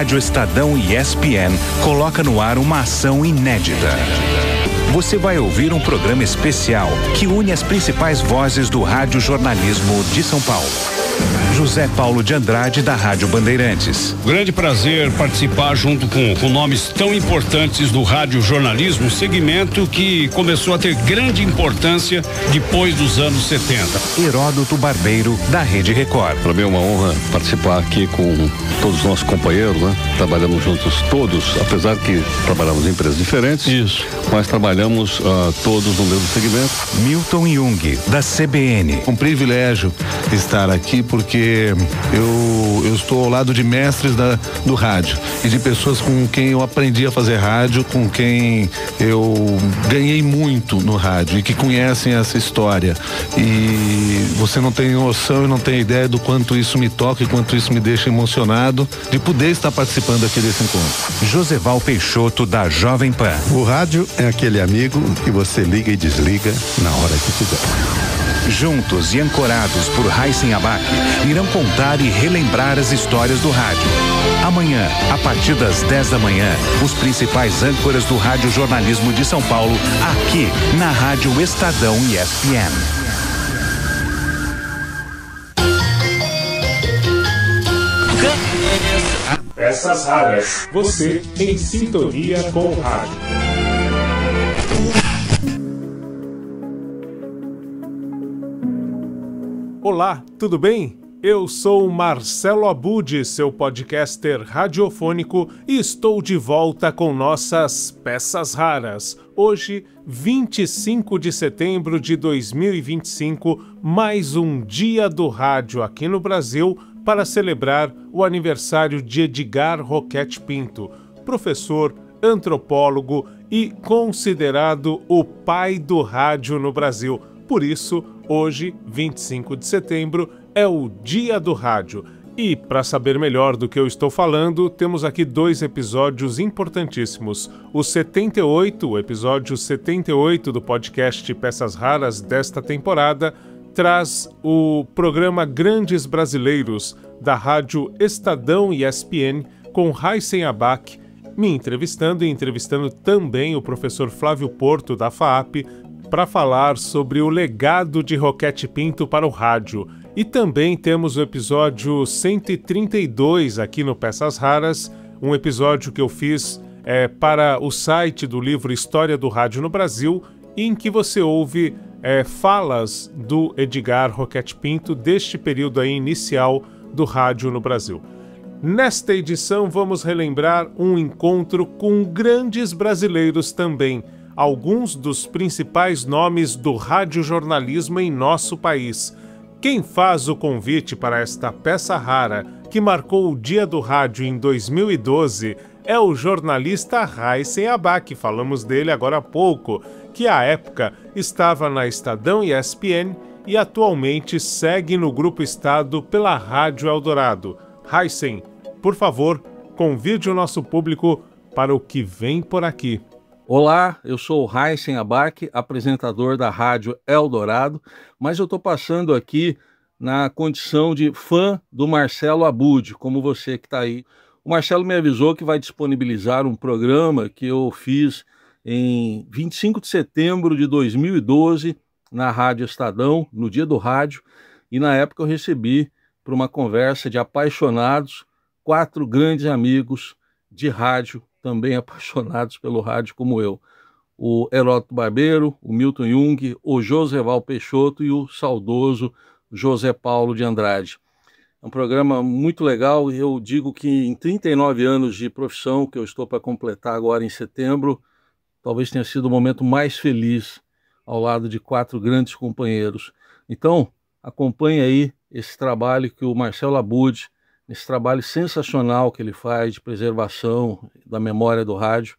Rádio Estadão e ESPN coloca no ar uma ação inédita. Você vai ouvir um programa especial que une as principais vozes do radiojornalismo de São Paulo. José Paulo de Andrade, da Rádio Bandeirantes. Grande prazer participar junto com nomes tão importantes do radiojornalismo, segmento que começou a ter grande importância depois dos anos 70. Heródoto Barbeiro, da Rede Record. Para mim é uma honra participar aqui com todos os nossos companheiros, né? Trabalhamos juntos todos, apesar que trabalhamos em empresas diferentes. Isso. Mas trabalhamos todos no mesmo segmento. Milton Jung, da CBN. Um privilégio estar aqui porque eu estou ao lado de mestres do rádio e de pessoas com quem eu aprendi a fazer rádio, com quem eu ganhei muito no rádio e que conhecem essa história. E você não tem noção e não tem ideia do quanto isso me toca e quanto isso me deixa emocionado de poder estar participando aqui desse encontro. Joseval Peixoto, da Jovem Pan. O rádio é aquele amigo que você liga e desliga na hora que quiser. Juntos e ancorados por Raíssen Abac, irão contar e relembrar as histórias do rádio. Amanhã, a partir das 10 da manhã, os principais âncoras do radiojornalismo de São Paulo, aqui na Rádio Estadão e ESPN. Peças raras. Você em sintonia com o rádio. Olá, tudo bem? Eu sou Marcelo Abud, seu podcaster radiofônico, e estou de volta com nossas Peças Raras. Hoje, 25 de setembro de 2025, mais um Dia do Rádio aqui no Brasil para celebrar o aniversário de Edgar Roquette Pinto, professor, antropólogo e considerado o pai do rádio no Brasil. Por isso, hoje, 25 de setembro, é o Dia do Rádio. E, para saber melhor do que eu estou falando, temos aqui 2 episódios importantíssimos. O episódio 78 do podcast Peças Raras desta temporada, traz o programa Grandes Brasileiros, da Rádio Estadão e ESPN, com Raíssen Abac, me entrevistando e entrevistando também o professor Flávio Porto, da FAAP, para falar sobre o legado de Roquette Pinto para o rádio. E também temos o episódio 132 aqui no Peças Raras, um episódio que eu fiz para o site do livro História do Rádio no Brasil, em que você ouve falas do Edgar Roquette Pinto deste período aí inicial do rádio no Brasil. Nesta edição vamos relembrar um encontro com grandes brasileiros também, alguns dos principais nomes do radiojornalismo em nosso país. Quem faz o convite para esta peça rara, que marcou o Dia do Rádio em 2012, é o jornalista Raíssen Abac, falamos dele agora há pouco, que à época estava na Estadão e ESPN e atualmente segue no Grupo Estado pela Rádio Eldorado. Raíssen, por favor, convide o nosso público para o que vem por aqui. Olá, eu sou o Raíssen Abac, apresentador da Rádio Eldorado, mas eu estou passando aqui na condição de fã do Marcelo Abud, como você que está aí. O Marcelo me avisou que vai disponibilizar um programa que eu fiz em 25 de setembro de 2012 na Rádio Estadão, no Dia do Rádio, e na época eu recebi para uma conversa de apaixonados 4 grandes amigos de rádio, também apaixonados pelo rádio como eu. O Heródoto Barbeiro, o Milton Jung, o Joseval Peixoto e o saudoso José Paulo de Andrade. É um programa muito legal e eu digo que em 39 anos de profissão, que eu estou para completar agora em setembro, talvez tenha sido o momento mais feliz ao lado de 4 grandes companheiros. Então, acompanhe aí esse trabalho que o Marcelo Abud, esse trabalho sensacional que ele faz de preservação da memória do rádio,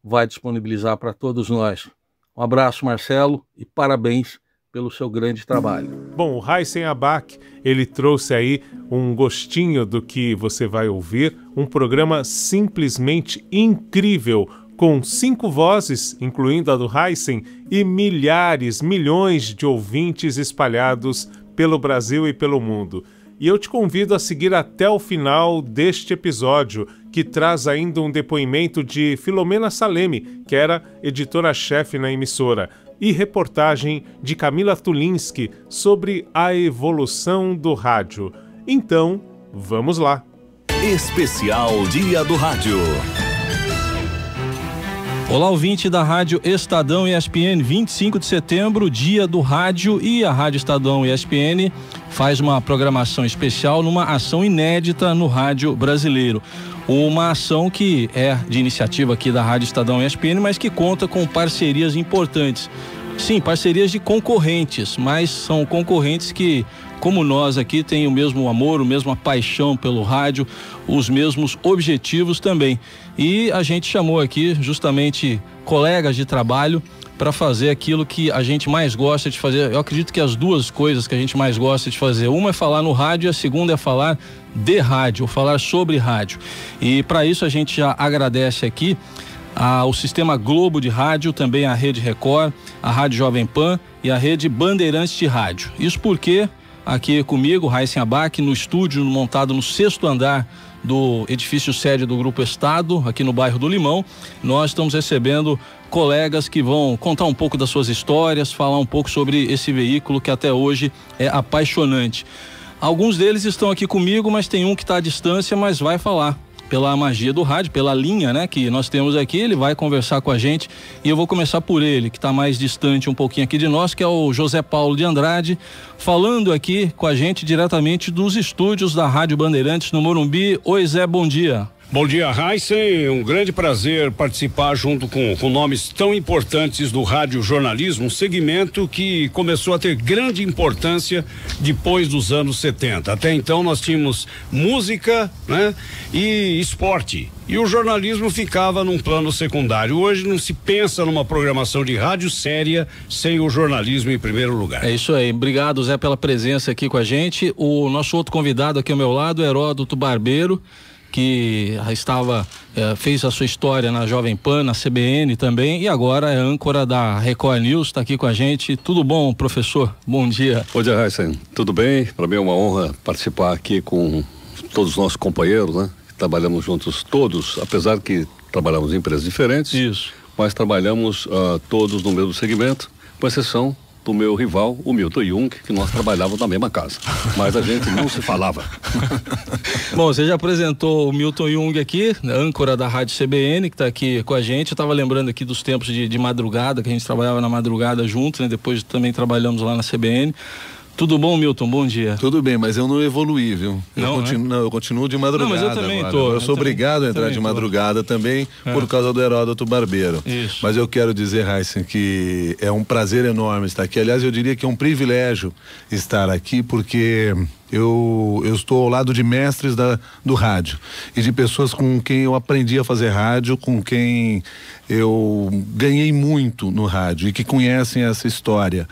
vai disponibilizar para todos nós. Um abraço, Marcelo, e parabéns pelo seu grande trabalho. Bom, o Raíssen Abac, ele trouxe aí um gostinho do que você vai ouvir, um programa simplesmente incrível, com 5 vozes, incluindo a do Raíssen, e milhões de ouvintes espalhados pelo Brasil e pelo mundo. E eu te convido a seguir até o final deste episódio, que que traz ainda um depoimento de Filomena Salemi, que era editora-chefe na emissora, e reportagem de Camila Tulinski sobre a evolução do rádio. Então, vamos lá. Especial Dia do Rádio. Olá, ouvinte da Rádio Estadão ESPN, 25 de setembro, Dia do Rádio, e a Rádio Estadão ESPN faz uma programação especial numa ação inédita no rádio brasileiro. Uma ação que é de iniciativa aqui da Rádio Estadão ESPN, mas que conta com parcerias importantes. Sim, parcerias de concorrentes, mas são concorrentes que, como nós aqui, têm o mesmo amor, a mesma paixão pelo rádio, os mesmos objetivos também. E a gente chamou aqui justamente colegas de trabalho para fazer aquilo que a gente mais gosta de fazer. Eu acredito que as duas coisas que a gente mais gosta de fazer, uma é falar no rádio e a segunda é falar de rádio, falar sobre rádio. E para isso a gente já agradece aqui ao Sistema Globo de Rádio, também a Rede Record, a Rádio Jovem Pan e a Rede Bandeirantes de Rádio. Isso porque aqui comigo, Raíssen Abac, no estúdio montado no 6º andar do edifício sede do Grupo Estado, aqui no bairro do Limão, nós estamos recebendo colegas que vão contar um pouco das suas histórias, falar um pouco sobre esse veículo que até hoje é apaixonante. Alguns deles estão aqui comigo, mas tem um que está à distância, mas vai falar pela magia do rádio, pela linha, né, que nós temos aqui. Ele vai conversar com a gente e eu vou começar por ele, que está mais distante um pouquinho aqui de nós, que é o José Paulo de Andrade, falando aqui com a gente diretamente dos estúdios da Rádio Bandeirantes no Morumbi. Oi, Zé, bom dia. Bom dia, Raíssen. Um grande prazer participar junto com nomes tão importantes do rádio jornalismo, um segmento que começou a ter grande importância depois dos anos 70. Até então nós tínhamos música, né, e esporte. E o jornalismo ficava num plano secundário. Hoje não se pensa numa programação de rádio séria sem o jornalismo em primeiro lugar. É isso aí. Obrigado, Zé, pela presença aqui com a gente. O nosso outro convidado aqui ao meu lado, Heródoto Barbeiro, que fez a sua história na Jovem Pan, na CBN também, e agora é âncora da Record News, está aqui com a gente. Tudo bom, professor? Bom dia. Bom dia, Raíssen. Tudo bem? Para mim é uma honra participar aqui com todos os nossos companheiros, né? Trabalhamos juntos todos, apesar que trabalhamos em empresas diferentes. Isso. Mas trabalhamos todos no mesmo segmento, com exceção do meu rival, o Milton Jung, que nós trabalhávamos na mesma casa, mas a gente não se falava. Bom, você já apresentou o Milton Jung aqui, âncora da Rádio CBN, que está aqui com a gente. Eu estava lembrando aqui dos tempos de madrugada, que a gente trabalhava na madrugada junto, né? Depois também trabalhamos lá na CBN. Tudo bom, Milton? Bom dia. Tudo bem, mas eu não evoluí, viu? Eu continuo de madrugada. Não, mas eu também tô. Eu sou obrigado a entrar de madrugada também por causa do Heródoto Barbeiro. Isso. Mas eu quero dizer, Raíssen, que é um prazer enorme estar aqui. Aliás, eu diria que é um privilégio estar aqui, porque eu estou ao lado de mestres do rádio e de pessoas com quem eu aprendi a fazer rádio, com quem eu ganhei muito no rádio e que conhecem essa história.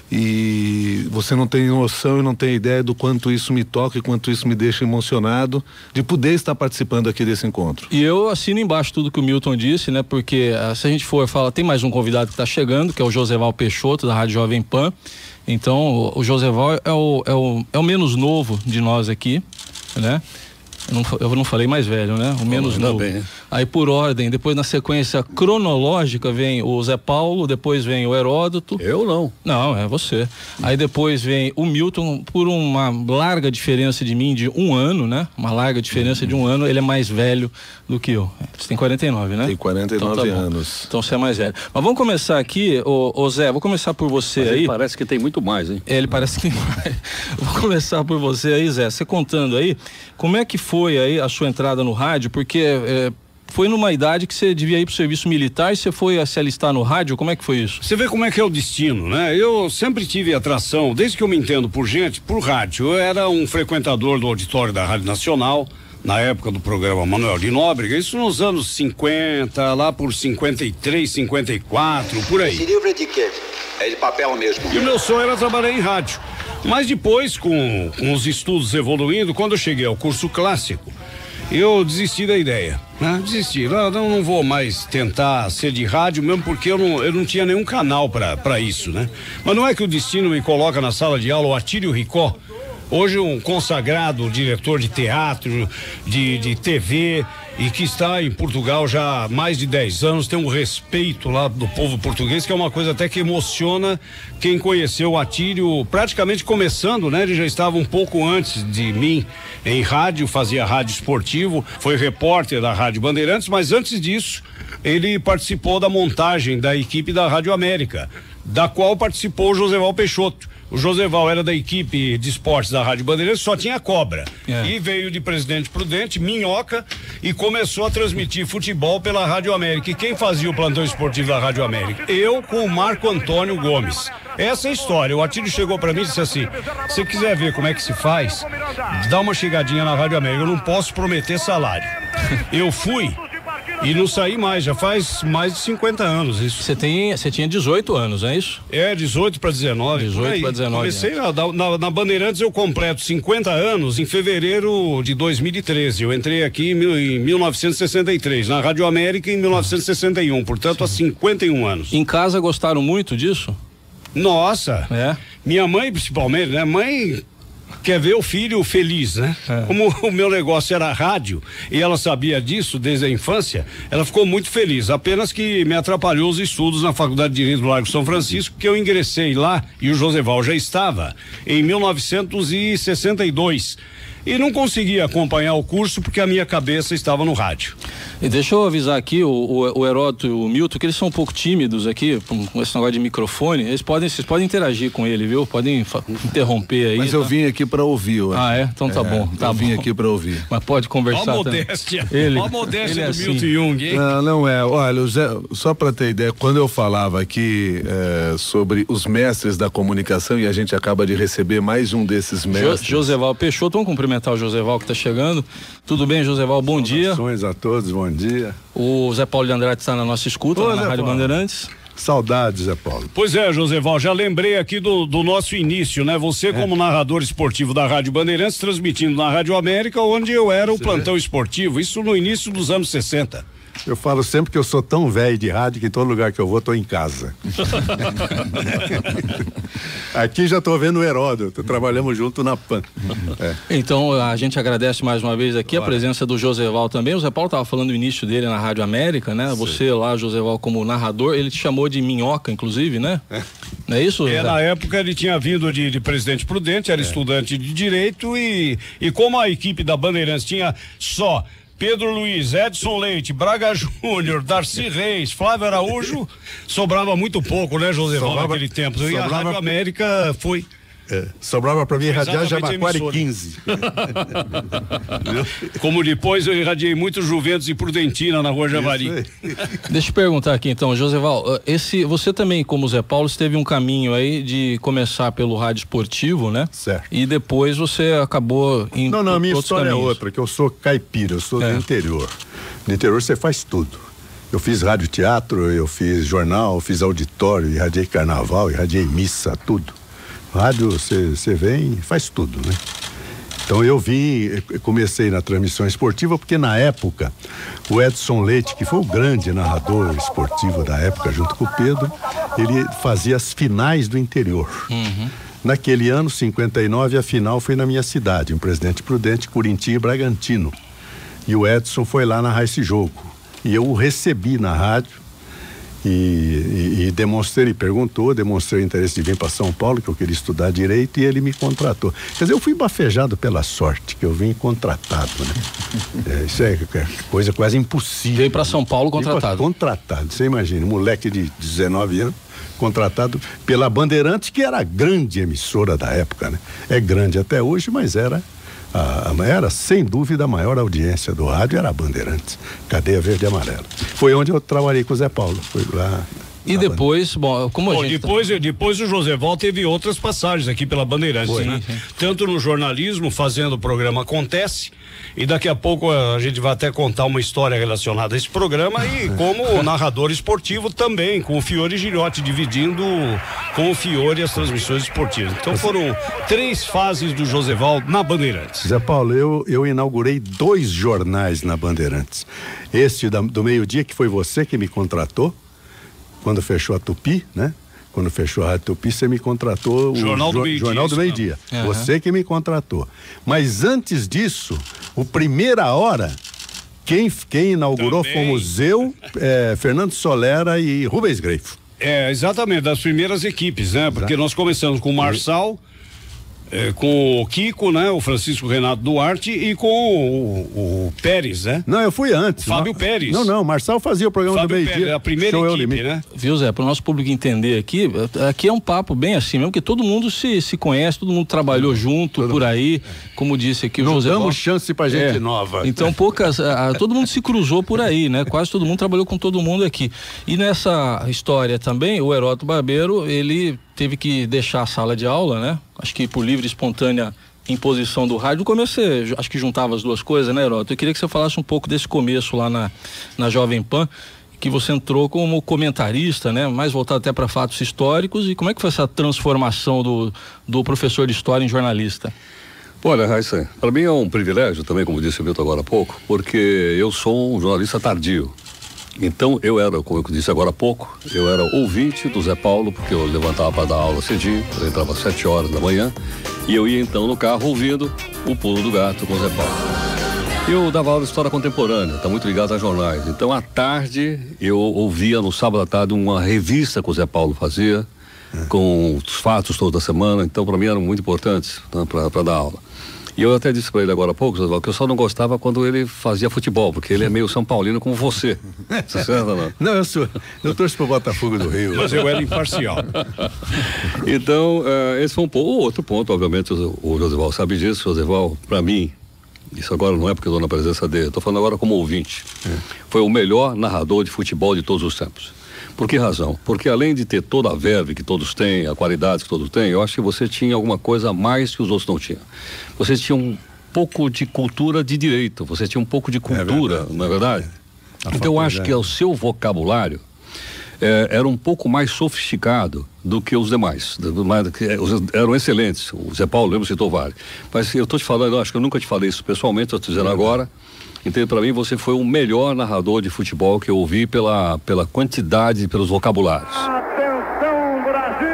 E você não tem noção e não tem ideia do quanto isso me toca e quanto isso me deixa emocionado de poder estar participando aqui desse encontro. E eu assino embaixo tudo que o Milton disse, né? Porque se a gente for falar, tem mais um convidado que está chegando, que é o Joseval Peixoto, da Rádio Jovem Pan. Então, o Joseval é o menos novo de nós aqui, né? Eu não falei mais velho, né? O menos novo. Bem. Aí por ordem, depois na sequência cronológica vem o Zé Paulo, depois vem o Heródoto. Eu não. Não, é você. Aí depois vem o Milton, por uma larga diferença de mim, de 1 ano, né? Uma larga diferença de 1 ano, ele é mais velho do que eu. Você tem 49, né? Tem 49 então, anos. Então você é mais velho. Mas vamos começar aqui, ô Zé, vou começar por você. Mas aí. Ele parece que tem muito mais, hein? Ele parece que tem mais. Vou começar por você aí, Zé. Você contando aí, como é que foi aí a sua entrada no rádio? Porque foi numa idade que você devia ir pro serviço militar e você foi se alistar no rádio. Como é que foi isso? Você vê como é que é o destino, né? Eu sempre tive atração, desde que eu me entendo por gente, por rádio. Eu era um frequentador do auditório da Rádio Nacional, na época do programa Manuel de Nóbrega, isso nos anos 50, lá por 53, 54, por aí. Esse livro é de quê? É de papel mesmo. E o meu sonho era trabalhar em rádio. Mas depois, com os estudos evoluindo, quando eu cheguei ao curso clássico, eu desisti da ideia, né? Desisti, não vou mais tentar ser de rádio, mesmo porque eu não tinha nenhum canal para isso, né? Mas não é que o destino me coloca na sala de aula, o Atílio Ricó, Hoje um consagrado diretor de teatro, de TV, e que está em Portugal já há mais de 10 anos, tem um respeito lá do povo português, que é uma coisa até que emociona quem conheceu o Atílio praticamente começando, né? Ele já estava um pouco antes de mim em rádio, fazia rádio esportivo, foi repórter da Rádio Bandeirantes, mas antes disso ele participou da montagem da equipe da Rádio América, da qual participou o Joseval Peixoto. O Joseval era da equipe de esportes da Rádio Bandeirantes, só tinha cobra. E veio de Presidente Prudente, Minhoca, e começou a transmitir futebol pela Rádio América. E quem fazia o plantão esportivo da Rádio América? Eu com o Marco Antônio Gomes. Essa é a história. O Atílio chegou pra mim e disse assim: se você quiser ver como é que se faz, dá uma chegadinha na Rádio América. Eu não posso prometer salário. Eu fui e não saí mais, já faz mais de 50 anos isso. Você tinha 18 anos, é isso? 18 para 19. 18 para 19. Comecei na Bandeirantes, eu completo 50 anos em fevereiro de 2013. Eu entrei aqui em 1963, na Rádio América em 1961, portanto há 51 anos. Em casa gostaram muito disso? Nossa! Minha mãe principalmente, né? Mãe quer ver o filho feliz, né? Como o meu negócio era rádio e ela sabia disso desde a infância, ela ficou muito feliz, apenas que me atrapalhou os estudos na Faculdade de Direito do Largo São Francisco, que eu ingressei lá e o Joseval já estava em 1962 e não consegui acompanhar o curso porque a minha cabeça estava no rádio. E deixa eu avisar aqui o Heródoto e o Milton, que eles são um pouco tímidos aqui com esse negócio de microfone. Vocês podem interagir com ele, viu? Podem interromper aí. Mas eu vim aqui para ouvir. Então tá bom. Eu vim aqui para ouvir. Mas pode conversar. Olha a modéstia. Olha a modéstia do Milton Jung, hein? Não é. Olha, só para ter ideia, quando eu falava aqui sobre os mestres da comunicação, e a gente acaba de receber mais um desses mestres. Joseval Peixoto, vamos cumprimentar o Joseval que está chegando. Tudo bem, Joseval? Bom dia. Saudações a todos, bom dia. O Zé Paulo de Andrade está na nossa escuta, na Rádio Bandeirantes. Saudades, Zé Paulo. Pois é, Joseval, já lembrei aqui do nosso início, né? Você como narrador esportivo da Rádio Bandeirantes, transmitindo na Rádio América, onde eu era o plantão esportivo, isso no início dos anos 60. Eu falo sempre que eu sou tão velho de rádio que em todo lugar que eu vou, tô em casa. Aqui já tô vendo o Heródoto, trabalhamos junto na PAN. Então a gente agradece mais uma vez aqui a presença do Joseval também. O Zé Paulo estava falando do início dele na Rádio América, né? Sim. Você lá, Joseval, como narrador, ele te chamou de Minhoca, inclusive, né? Não é isso? Na época ele tinha vindo de Presidente Prudente, era estudante de Direito e como a equipe da Bandeirantes tinha só Pedro Luiz, Edson Leite, Braga Júnior, Darcy Reis, Flávio Araújo, sobrava muito pouco, né, Joseval, naquele tempo. E a Rádio América foi. Sobrava para mim irradiar Jabaquara 15. Como depois eu irradiei muito Juventus e Prudentina na Rua Javari. Deixa eu perguntar aqui então, Joseval, você também, como Zé Paulo, teve um caminho aí de começar pelo rádio esportivo, né? Certo. E depois você acabou em Não, a minha história caminhos. É outra, que eu sou caipira, eu sou do interior. No interior você faz tudo. Eu fiz rádio teatro, eu fiz jornal, eu fiz auditório, irradiei carnaval, irradiei missa, tudo. Rádio, você vem e faz tudo, né? Então eu comecei na transmissão esportiva porque na época o Edson Leite, que foi o grande narrador esportivo da época junto com o Pedro, ele fazia as finais do interior. Naquele ano, 59, a final foi na minha cidade, em Presidente Prudente, Corinti e Bragantino. E o Edson foi lá narrar esse jogo. E eu o recebi na rádio. E demonstrei interesse de vir para São Paulo, que eu queria estudar direito, e ele me contratou. Quer dizer, eu fui bafejado pela sorte, que eu vim contratado, né? Isso é coisa quase impossível. Veio para São Paulo contratado. Contratado, você imagina, moleque de 19 anos, contratado pela Bandeirantes, que era a grande emissora da época, né? É grande até hoje, mas era sem dúvida a maior audiência do rádio era a Bandeirantes, Cadeia Verde e Amarela. Foi onde eu trabalhei com o Zé Paulo, foi lá. E depois, depois o Joseval teve outras passagens aqui pela Bandeirantes, né? Sim. Tanto no jornalismo, fazendo o programa Acontece, e daqui a pouco a gente vai até contar uma história relacionada a esse programa, e como narrador esportivo também, com o Fiore Gigliotti, dividindo com o Fiore as transmissões esportivas. Então foram 3 fases do Joseval na Bandeirantes. Zé Paulo, eu inaugurei 2 jornais na Bandeirantes. Este do meio-dia, que foi você que me contratou, quando fechou a Tupi, né? Quando fechou a Rádio Tupi, você me contratou. Jornal do Meio-Dia. Você que me contratou. Mas antes disso, o Primeira Hora, quem inaugurou também fomos eu, Fernando Solera e Rubens Greifo. Exatamente, das primeiras equipes, né? Porque nós começamos com o Marçal, com o Kiko, né? O Francisco Renato Duarte e com o Pérez, né? Não, eu fui antes. Fábio Pérez. Não, Marçal fazia o programa Fábio do Meio-Dia. Pérez, a primeira equipe, né? Viu, Zé, para o nosso público entender aqui é um papo bem assim mesmo, porque todo mundo se conhece, todo mundo trabalhou junto por aí, como disse aqui o José. Não damos chance pra gente nova. Então todo mundo se cruzou por aí, né? Quase todo mundo trabalhou com todo mundo aqui. E nessa história também, o Heródoto Barbeiro, ele teve que deixar a sala de aula, né? Acho que por livre e espontânea imposição do rádio. No começo você, acho que juntava as duas coisas, né, Heródoto? Eu queria que você falasse um pouco desse começo lá na Jovem Pan, que você entrou como comentarista, né? Mais voltado até para fatos históricos. E como é que foi essa transformação do professor de história em jornalista? Olha, Raíssa, para mim é um privilégio também, como disse o Milton agora há pouco, porque eu sou um jornalista tardio. Então eu era, como eu disse agora há pouco, eu era ouvinte do Zé Paulo, porque eu levantava para dar aula cedinho, eu entrava às 7 horas da manhã, e eu ia então no carro ouvindo o Pulo do Gato com o Zé Paulo. Eu dava aula de história contemporânea, está muito ligado a jornais. Então à tarde eu ouvia no sábado à tarde uma revista que o Zé Paulo fazia, com os fatos toda semana, então para mim eram muito importantes, né, para dar aula. E eu até disse para ele agora há pouco, que eu só não gostava quando ele fazia futebol, porque ele é meio São Paulino como você. Você certo ou não? Não, eu torço pro Botafogo do Rio. Mas eu era imparcial. Então, esse foi um ponto. O outro ponto, obviamente, o Josival sabe disso. Josival, para mim, isso agora não é porque eu estou na presença dele, estou falando agora como ouvinte, foi o melhor narrador de futebol de todos os tempos. Por que razão? Porque além de ter toda a verve que todos têm, a qualidade que todos têm, eu acho que você tinha alguma coisa a mais que os outros não tinham. Você tinha um pouco de cultura de direito, você tinha um pouco de cultura, não é verdade? Então eu acho que o seu vocabulário era um pouco mais sofisticado do que os demais. Eram excelentes. O Zé Paulo mesmo citou vários. Mas eu estou te falando, eu acho que eu nunca te falei isso pessoalmente, estou te dizendo agora. Então, para mim, você foi o melhor narrador de futebol que eu ouvi pela quantidade, pelos vocabulários. Atenção, Brasil!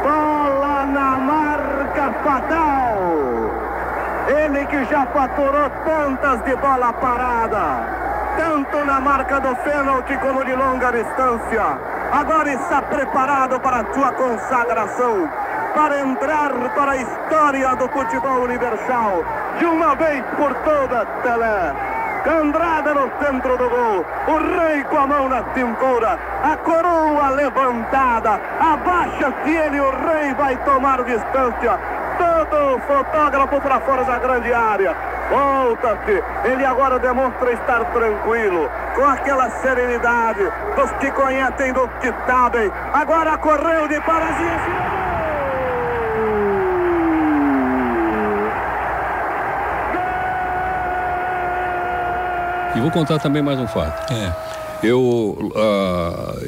Bola na marca fatal! Ele que já faturou tantas de bola parada, tanto na marca do pênalti como de longa distância. Agora está preparado para a sua consagração, para entrar para a história do futebol universal, de uma vez por todas, Pelé. Andrada no centro do gol, o rei com a mão na cintura, a coroa levantada, abaixa-se ele, o rei vai tomar distância, todo fotógrafo para fora da grande área, volta-se, ele agora demonstra estar tranquilo, com aquela serenidade dos que conhecem, dos que sabem, agora correu de parasita. E vou contar também mais um fato. Eu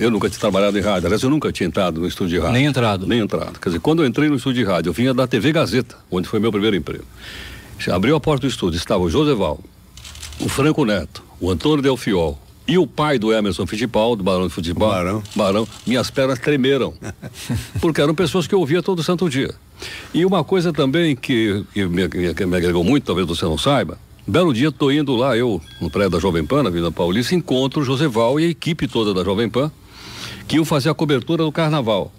nunca tinha trabalhado em rádio, aliás, eu nunca tinha entrado no estúdio de rádio. Nem entrado. Nem entrado. Quer dizer, quando eu entrei no estúdio de rádio, eu vinha da TV Gazeta, onde foi meu primeiro emprego. Abriu a porta do estúdio, estava o Josival, o Franco Neto, o Antônio Delfiol e o pai do Emerson Fittipaldi, do Barão de Futebol. Barão. Minhas pernas tremeram, porque eram pessoas que eu ouvia todo santo dia. E uma coisa também que me agregou muito, talvez você não saiba, belo dia, estou indo lá, eu, no prédio da Jovem Pan, na Vila Paulista, encontro o Josival e a equipe toda da Jovem Pan, que iam fazer a cobertura do Carnaval.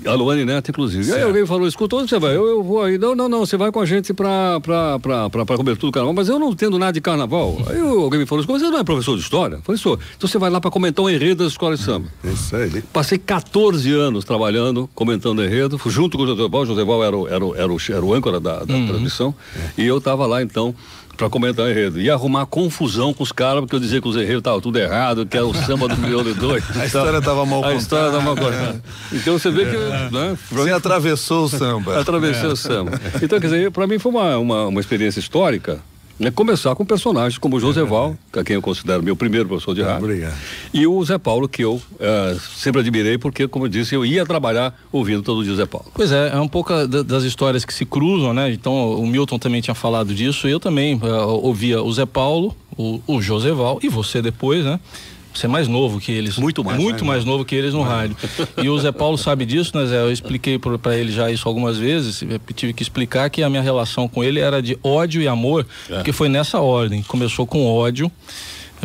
A Luane Neto, inclusive. Certo. Aí alguém falou, escuta, onde você vai? Eu vou aí. Não, você vai com a gente pra cobertura do Carnaval, mas eu não entendo nada de Carnaval. Aí alguém me falou, você não é professor de História? Eu falei, sou. Então você vai lá pra comentar um enredo da escola de samba. Isso aí. Passei 14 anos trabalhando, comentando enredo, junto com o Josival. O Josival era o âncora da transmissão, e eu tava lá, então, pra comentar enredo. Ia arrumar confusão com os caras, porque eu dizia que os enredos estavam tudo errado, que era o samba do milhão de dois. A história tava mal contada. A história tava mal contada. Então você vê que... Né, você atravessou o samba. Atravessou o samba. Então, quer dizer, pra mim foi uma experiência histórica, né, começar com personagens como o Josival, a quem eu considero meu primeiro professor de rádio. Obrigado. E o Zé Paulo, que eu sempre admirei, porque, como eu disse, eu ia trabalhar ouvindo todo dia o Zé Paulo. Pois é um pouco das histórias que se cruzam, né? Então, o Milton também tinha falado disso, eu também ouvia o Zé Paulo, o Josival e você depois, né? Você é mais novo que eles. Muito mais novo que eles no rádio. E o Zé Paulo sabe disso, né, Zé? Eu expliquei para ele já isso algumas vezes. Eu tive que explicar que a minha relação com ele era de ódio e amor, porque foi nessa ordem. Começou com ódio,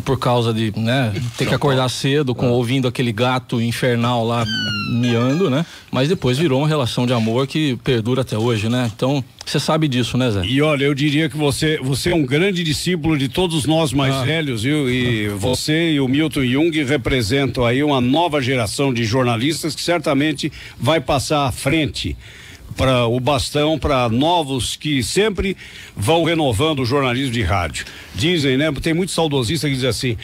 por causa de, né, ter que acordar cedo ouvindo aquele gato infernal lá miando, né? Mas depois virou uma relação de amor que perdura até hoje, né? Então, você sabe disso, né, Zé? E olha, eu diria que você é um grande discípulo de todos nós mais velhos, viu? E você e o Milton Jung representam aí uma nova geração de jornalistas que certamente vai passar à frente para o bastão para novos que sempre vão renovando o jornalismo de rádio. Dizem, né? Tem muitos saudosistas que dizem assim,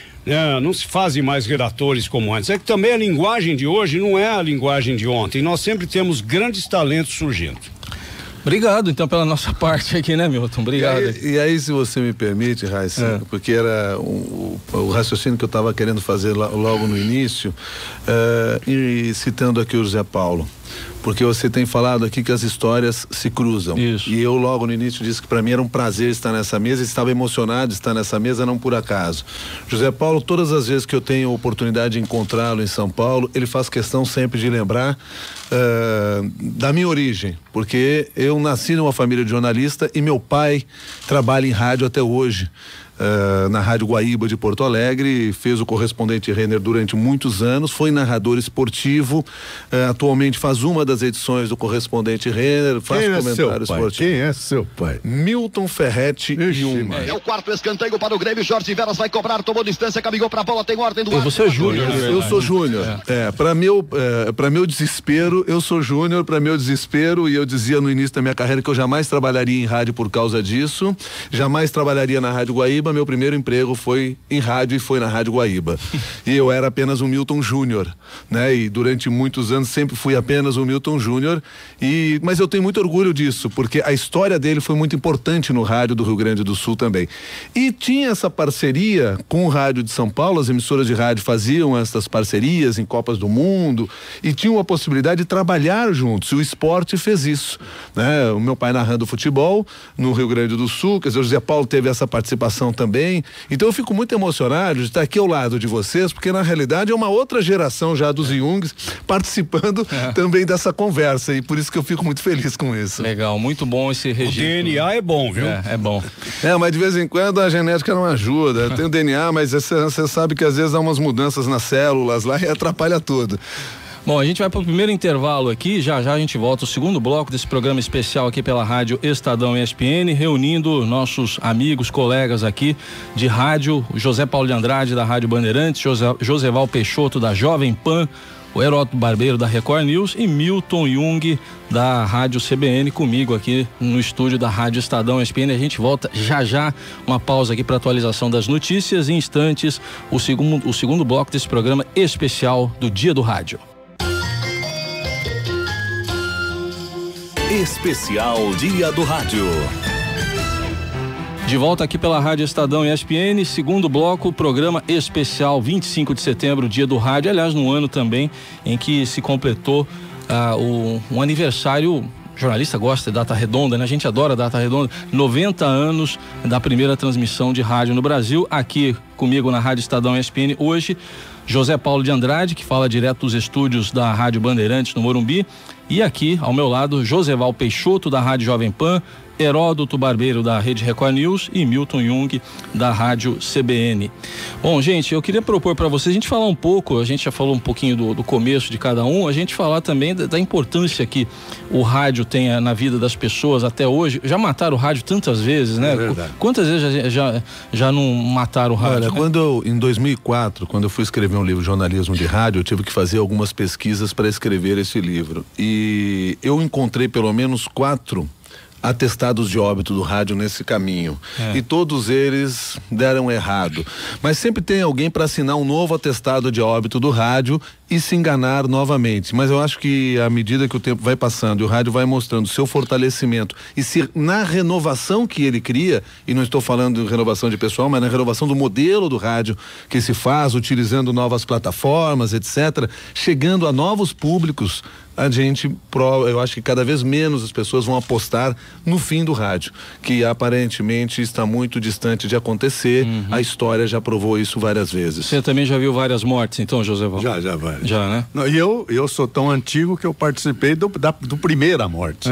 não se fazem mais redatores como antes. É que também a linguagem de hoje não é a linguagem de ontem. Nós sempre temos grandes talentos surgindo. Obrigado, então, pela nossa parte aqui, né, Milton? Obrigado. E aí, se você me permite, Raíssa, porque era o raciocínio que eu estava querendo fazer logo no início, e citando aqui o José Paulo, porque você tem falado aqui que as histórias se cruzam. Isso. E eu logo no início disse que para mim era um prazer estar nessa mesa, estava emocionado de estar nessa mesa, não por acaso. José Paulo, todas as vezes que eu tenho a oportunidade de encontrá-lo em São Paulo, ele faz questão sempre de lembrar da minha origem, porque eu nasci numa família de jornalista e meu pai trabalha em rádio até hoje. Na Rádio Guaíba de Porto Alegre, fez o correspondente Renner durante muitos anos, foi narrador esportivo, atualmente faz uma das edições do correspondente Renner, faz comentário esportivo. Quem é seu pai? Milton Ferretti Jung. É o quarto escanteio para o Grêmio, Jorge Veras vai cobrar, tomou distância, caminhou para a bola, tem ordem do Você é Júnior, eu sou Júnior. Para meu desespero, eu sou Júnior, para meu desespero, e eu dizia no início da minha carreira que eu jamais trabalharia em rádio por causa disso, jamais trabalharia na Rádio Guaíba. Meu primeiro emprego foi em rádio e foi na Rádio Guaíba. E eu era apenas um Milton Júnior, né? E durante muitos anos sempre fui apenas um Milton Júnior, mas eu tenho muito orgulho disso, porque a história dele foi muito importante no rádio do Rio Grande do Sul também. E tinha essa parceria com o rádio de São Paulo, as emissoras de rádio faziam essas parcerias em Copas do Mundo e tinham a possibilidade de trabalhar juntos, e o esporte fez isso, né? O meu pai narrando futebol no Rio Grande do Sul, quer dizer, o José Paulo teve essa participação também, então eu fico muito emocionado de estar aqui ao lado de vocês, porque na realidade é uma outra geração já dos Jungs participando também dessa conversa, e por isso que eu fico muito feliz com isso. Legal, muito bom esse registro. O DNA é bom, viu? É bom. Mas de vez em quando a genética não ajuda, tem o DNA, mas você sabe que às vezes há umas mudanças nas células lá e atrapalha tudo. Bom, a gente vai para o primeiro intervalo aqui, já a gente volta, o segundo bloco desse programa especial aqui pela Rádio Estadão ESPN, reunindo nossos amigos, colegas aqui de rádio, José Paulo de Andrade da Rádio Bandeirantes, Joseval Peixoto da Jovem Pan, o Heródoto Barbeiro da Record News e Milton Jung da Rádio CBN comigo aqui no estúdio da Rádio Estadão ESPN. A gente volta já, uma pausa aqui para atualização das notícias, em instantes o segundo bloco desse programa especial do Dia do Rádio. Especial Dia do Rádio. De volta aqui pela Rádio Estadão ESPN, segundo bloco, programa especial 25 de setembro, Dia do Rádio, aliás, no ano também em que se completou um aniversário. O jornalista gosta de data redonda, né? A gente adora data redonda. 90 anos da primeira transmissão de rádio no Brasil. Aqui comigo na Rádio Estadão ESPN hoje, José Paulo de Andrade, que fala direto dos estúdios da Rádio Bandeirantes no Morumbi. E aqui, ao meu lado, Joseval Peixoto, da Rádio Jovem Pan, Heródoto Barbeiro, da Rede Record News, e Milton Jung, da Rádio CBN. Bom, gente, eu queria propor para vocês a gente falar um pouco, a gente já falou um pouquinho do começo de cada um, a gente falar também da importância que o rádio tem na vida das pessoas até hoje. Já mataram o rádio tantas vezes, né? É verdade. Quantas vezes já não mataram o rádio? Olha, em 2004, quando eu fui escrever um livro de jornalismo de rádio, eu tive que fazer algumas pesquisas para escrever esse livro. E eu encontrei pelo menos 4 atestados de óbito do rádio nesse caminho. E todos eles deram errado. Mas sempre tem alguém para assinar um novo atestado de óbito do rádio e se enganar novamente. Mas eu acho que à medida que o tempo vai passando e o rádio vai mostrando seu fortalecimento e se na renovação que ele cria, e não estou falando de renovação de pessoal, mas na renovação do modelo do rádio que se faz, utilizando novas plataformas, etc., chegando a novos públicos, eu acho que cada vez menos as pessoas vão apostar no fim do rádio, que aparentemente está muito distante de acontecer. A história já provou isso várias vezes. Você também já viu várias mortes, então, Joseval? Já várias. Já, né? Não, e eu sou tão antigo que eu participei do primeira morte.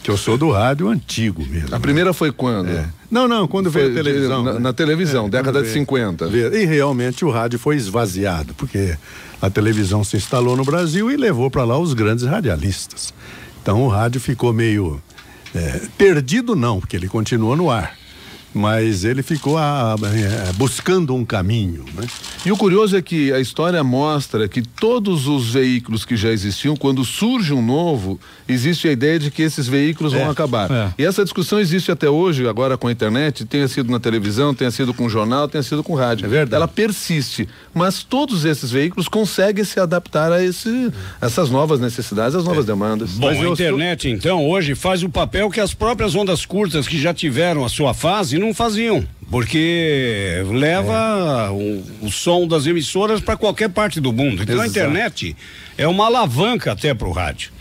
Que eu sou do rádio antigo mesmo. A primeira foi quando? Não, quando veio a televisão. Na televisão, década de 50. E realmente o rádio foi esvaziado, porque a televisão se instalou no Brasil e levou para lá os grandes radialistas. Então o rádio ficou meio perdido, não, porque ele continuou no ar. Mas ele ficou buscando um caminho, né? E o curioso é que a história mostra que todos os veículos que já existiam, quando surge um novo, existe a ideia de que esses veículos vão acabar. E essa discussão existe até hoje, agora com a internet, tenha sido na televisão, tenha sido com o jornal, tenha sido com o rádio. É verdade. Ela persiste, mas todos esses veículos conseguem se adaptar a essas novas necessidades, às novas demandas. Bom, mas a internet, então, hoje faz o papel que as próprias ondas curtas que já tiveram a sua fase não faziam, porque leva o som das emissoras para qualquer parte do mundo. Então a internet é uma alavanca até para o rádio.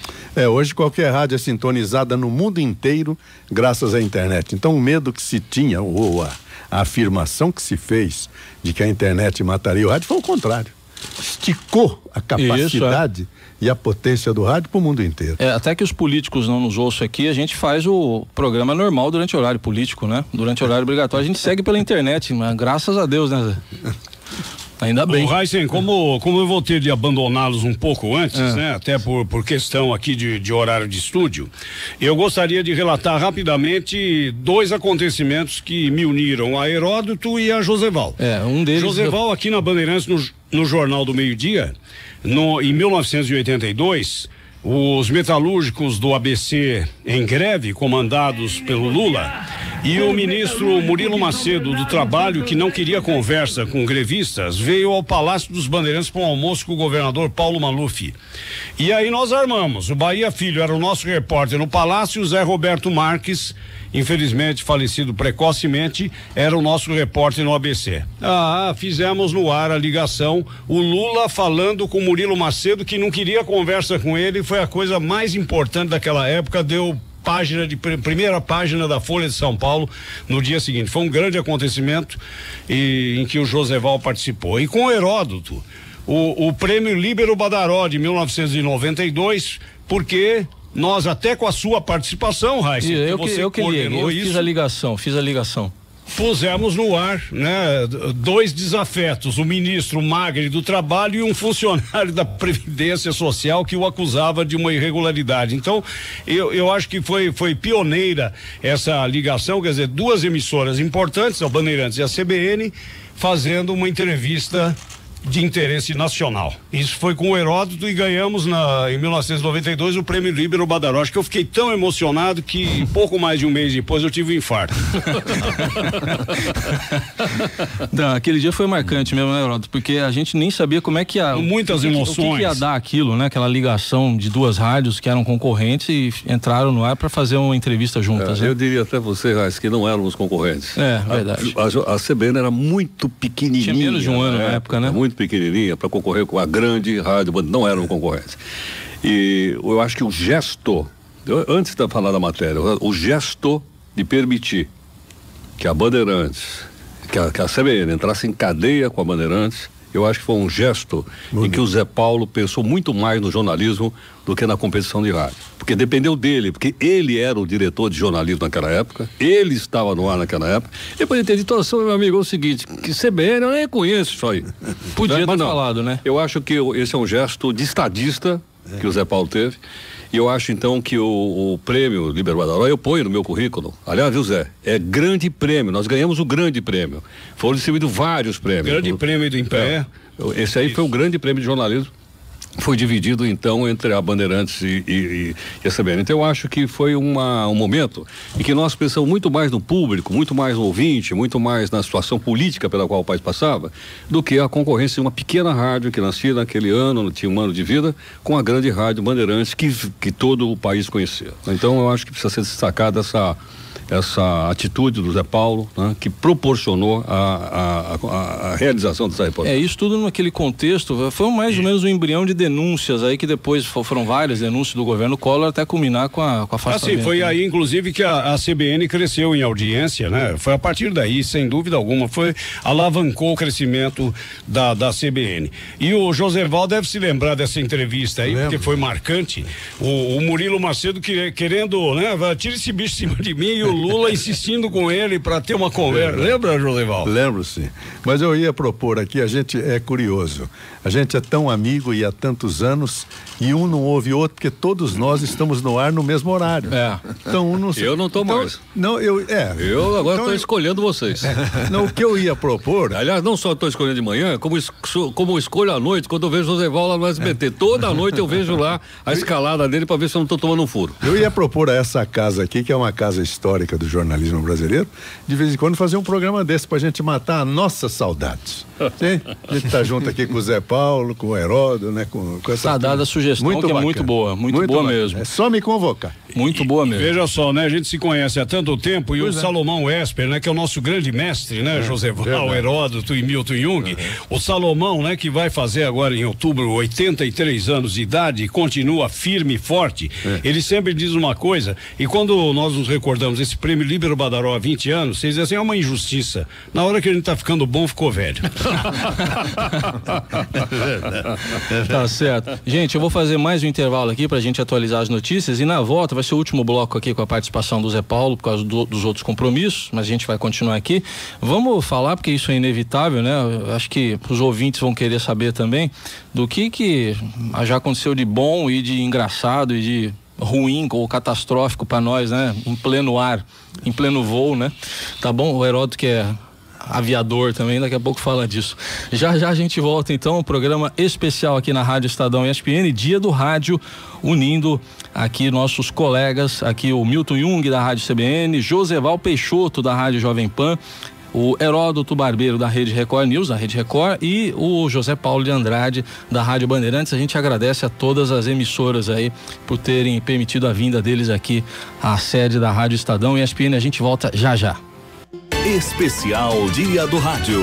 Hoje qualquer rádio é sintonizada no mundo inteiro graças à internet. Então o medo que se tinha, ou a afirmação que se fez de que a internet mataria o rádio, foi o contrário. Esticou a capacidade e a potência do rádio para o mundo inteiro. Até que os políticos não nos ouçam aqui, a gente faz o programa normal durante o horário político, né? Durante o horário obrigatório, a gente segue pela internet, mas graças a Deus, né? Ainda bem. Heisen, como eu vou ter de abandoná-los um pouco antes, né? Até por questão aqui de horário de estúdio, eu gostaria de relatar rapidamente 2 acontecimentos que me uniram a Heródoto e a Joseval. Um deles... Joseval aqui na Bandeirantes, no Jornal do Meio-Dia, em 1982, os metalúrgicos do ABC em greve, comandados pelo Lula, e o ministro Murilo Macedo do Trabalho, que não queria conversa com grevistas, veio ao Palácio dos Bandeirantes para um almoço com o governador Paulo Maluf. E aí nós armamos. O Bahia Filho era o nosso repórter no Palácio, o Zé Roberto Marques, infelizmente falecido precocemente, era o nosso repórter no ABC. Fizemos no ar a ligação, o Lula falando com o Murilo Macedo, que não queria conversa com ele, foi a coisa mais importante daquela época, deu primeira página da Folha de São Paulo no dia seguinte. Foi um grande acontecimento em que o Joseval participou. E com o Heródoto, o prêmio Líbero Badaró de 1992, porque nós, até com a sua participação, Raíssa, eu fiz a ligação. Pusemos no ar, né, 2 desafetos, o ministro Magri do Trabalho e um funcionário da Previdência Social que o acusava de uma irregularidade. Então, eu acho que foi pioneira essa ligação, quer dizer, 2 emissoras importantes, a Bandeirantes e a CBN, fazendo uma entrevista de interesse nacional. Isso foi com o Heródoto e ganhamos em 1992 o prêmio Líbero Badaró. Acho que eu fiquei tão emocionado que pouco mais de um mês depois eu tive um infarto. Não, aquele dia foi marcante mesmo, né, Heródoto? Porque a gente nem sabia como é que ia... Muitas emoções. O que ia dar aquilo, né? Aquela ligação de 2 rádios que eram concorrentes e entraram no ar para fazer uma entrevista juntas. Eu diria até você, Raiz, que não éramos concorrentes. Verdade. A CBN era muito pequenininha. Tinha menos de um ano na época, né? Muito pequenininha para concorrer com a grande rádio, não eram concorrentes. E eu acho que o gesto, antes de falar da matéria, o gesto de permitir que a Bandeirantes, que a CBN entrasse em cadeia com a Bandeirantes, eu acho que foi um gesto em que o Zé Paulo pensou muito mais no jornalismo do que na competição de rádio. Porque dependeu dele, porque ele era o diretor de jornalismo naquela época, ele estava no ar naquela época. Depois ele teve ditoração, meu amigo, é o seguinte, que CBN, eu nem conheço isso aí. Podia ter falado, né? Eu acho que esse é um gesto de estadista que o Zé Paulo teve. E eu acho então que o prêmio Líbero Badaró eu ponho no meu currículo. Aliás, viu, Zé? É grande prêmio, nós ganhamos o grande prêmio. Foram distribuídos vários prêmios. Grande prêmio do Impé. Esse aí foi o grande prêmio de jornalismo. Foi dividido então entre a Bandeirantes e a CBN. Então eu acho que foi um momento em que nós pensamos muito mais no público, muito mais no ouvinte, muito mais na situação política pela qual o país passava, do que a concorrência de uma pequena rádio que nascia naquele ano, tinha um ano de vida, com a grande rádio Bandeirantes que todo o país conhecia. Então eu acho que precisa ser destacada essa atitude do Zé Paulo, né, que proporcionou a realização dessa reportagem. Isso tudo naquele contexto, foi mais ou menos um embrião de denúncias aí, que depois foram várias denúncias do governo Collor até culminar com a afastamento. Foi aí, inclusive, que a CBN cresceu em audiência, né? Foi a partir daí, sem dúvida alguma, alavancou o crescimento da CBN. E o Joseval deve se lembrar dessa entrevista aí, porque foi marcante. O Murilo Macedo querendo, né? Tira esse bicho em cima de mim, e o Lula insistindo com ele para ter uma conversa. Lembra, Joseval? Lembro, sim. Mas eu ia propor aqui, a gente é curioso. A gente é tão amigo e há tantos anos, e um não ouve outro, porque todos nós estamos no ar no mesmo horário. Então, um não... Eu não estou mais. Não, eu agora estou escolhendo vocês. Não, o que eu ia propor... Aliás, não só estou escolhendo de manhã, como escolho à noite, quando eu vejo o Joseval lá no SBT. Toda noite eu vejo lá a escalada dele para ver se eu não estou tomando um furo. Eu ia propor a essa casa aqui, que é uma casa histórica do jornalismo brasileiro, de vez em quando fazer um programa desse pra gente matar as nossas saudades. Sim? A gente tá junto aqui com o Zé Paulo, com o Heródoto, né? Com essa... Tá dada a sugestão, muito que bacana. É muito boa, muito boa bacana. Mesmo. É só me convocar. Muito boa mesmo. Veja só, né? A gente se conhece há tanto tempo, e o Salomão Esper, né? Que é o nosso grande mestre, né? Joseval, Heródoto e Milton Jung. O Salomão, né? Que vai fazer agora em outubro 83 anos de idade e continua firme e forte. Ele sempre diz uma coisa, e quando nós nos recordamos esse prêmio Líbero Badaró há 20 anos, vocês dizem assim, é uma injustiça. Na hora que a gente tá ficando bom, ficou velho. Tá certo. Gente, eu vou fazer mais um intervalo aqui pra gente atualizar as notícias, e na volta vai ser o último bloco aqui com a participação do Zé Paulo, por causa dos outros compromissos, mas a gente vai continuar aqui. Vamos falar, porque isso é inevitável, né? Eu acho que os ouvintes vão querer saber também do que já aconteceu de bom e de engraçado e de ruim ou catastrófico para nós, né? Em pleno ar, em pleno voo, né? Tá bom? O Heródoto, que é aviador também, daqui a pouco fala disso. Já a gente volta então, um programa especial aqui na Rádio Estadão ESPN, Dia do Rádio, unindo aqui nossos colegas, aqui o Milton Jung da Rádio CBN, Joseval Peixoto da Rádio Jovem Pan, o Heródoto Barbeiro da Rede Record News, da Rede Record, e o José Paulo de Andrade da Rádio Bandeirantes. A gente agradece a todas as emissoras aí por terem permitido a vinda deles aqui à sede da Rádio Estadão ESPN. A gente volta já. Especial Dia do Rádio.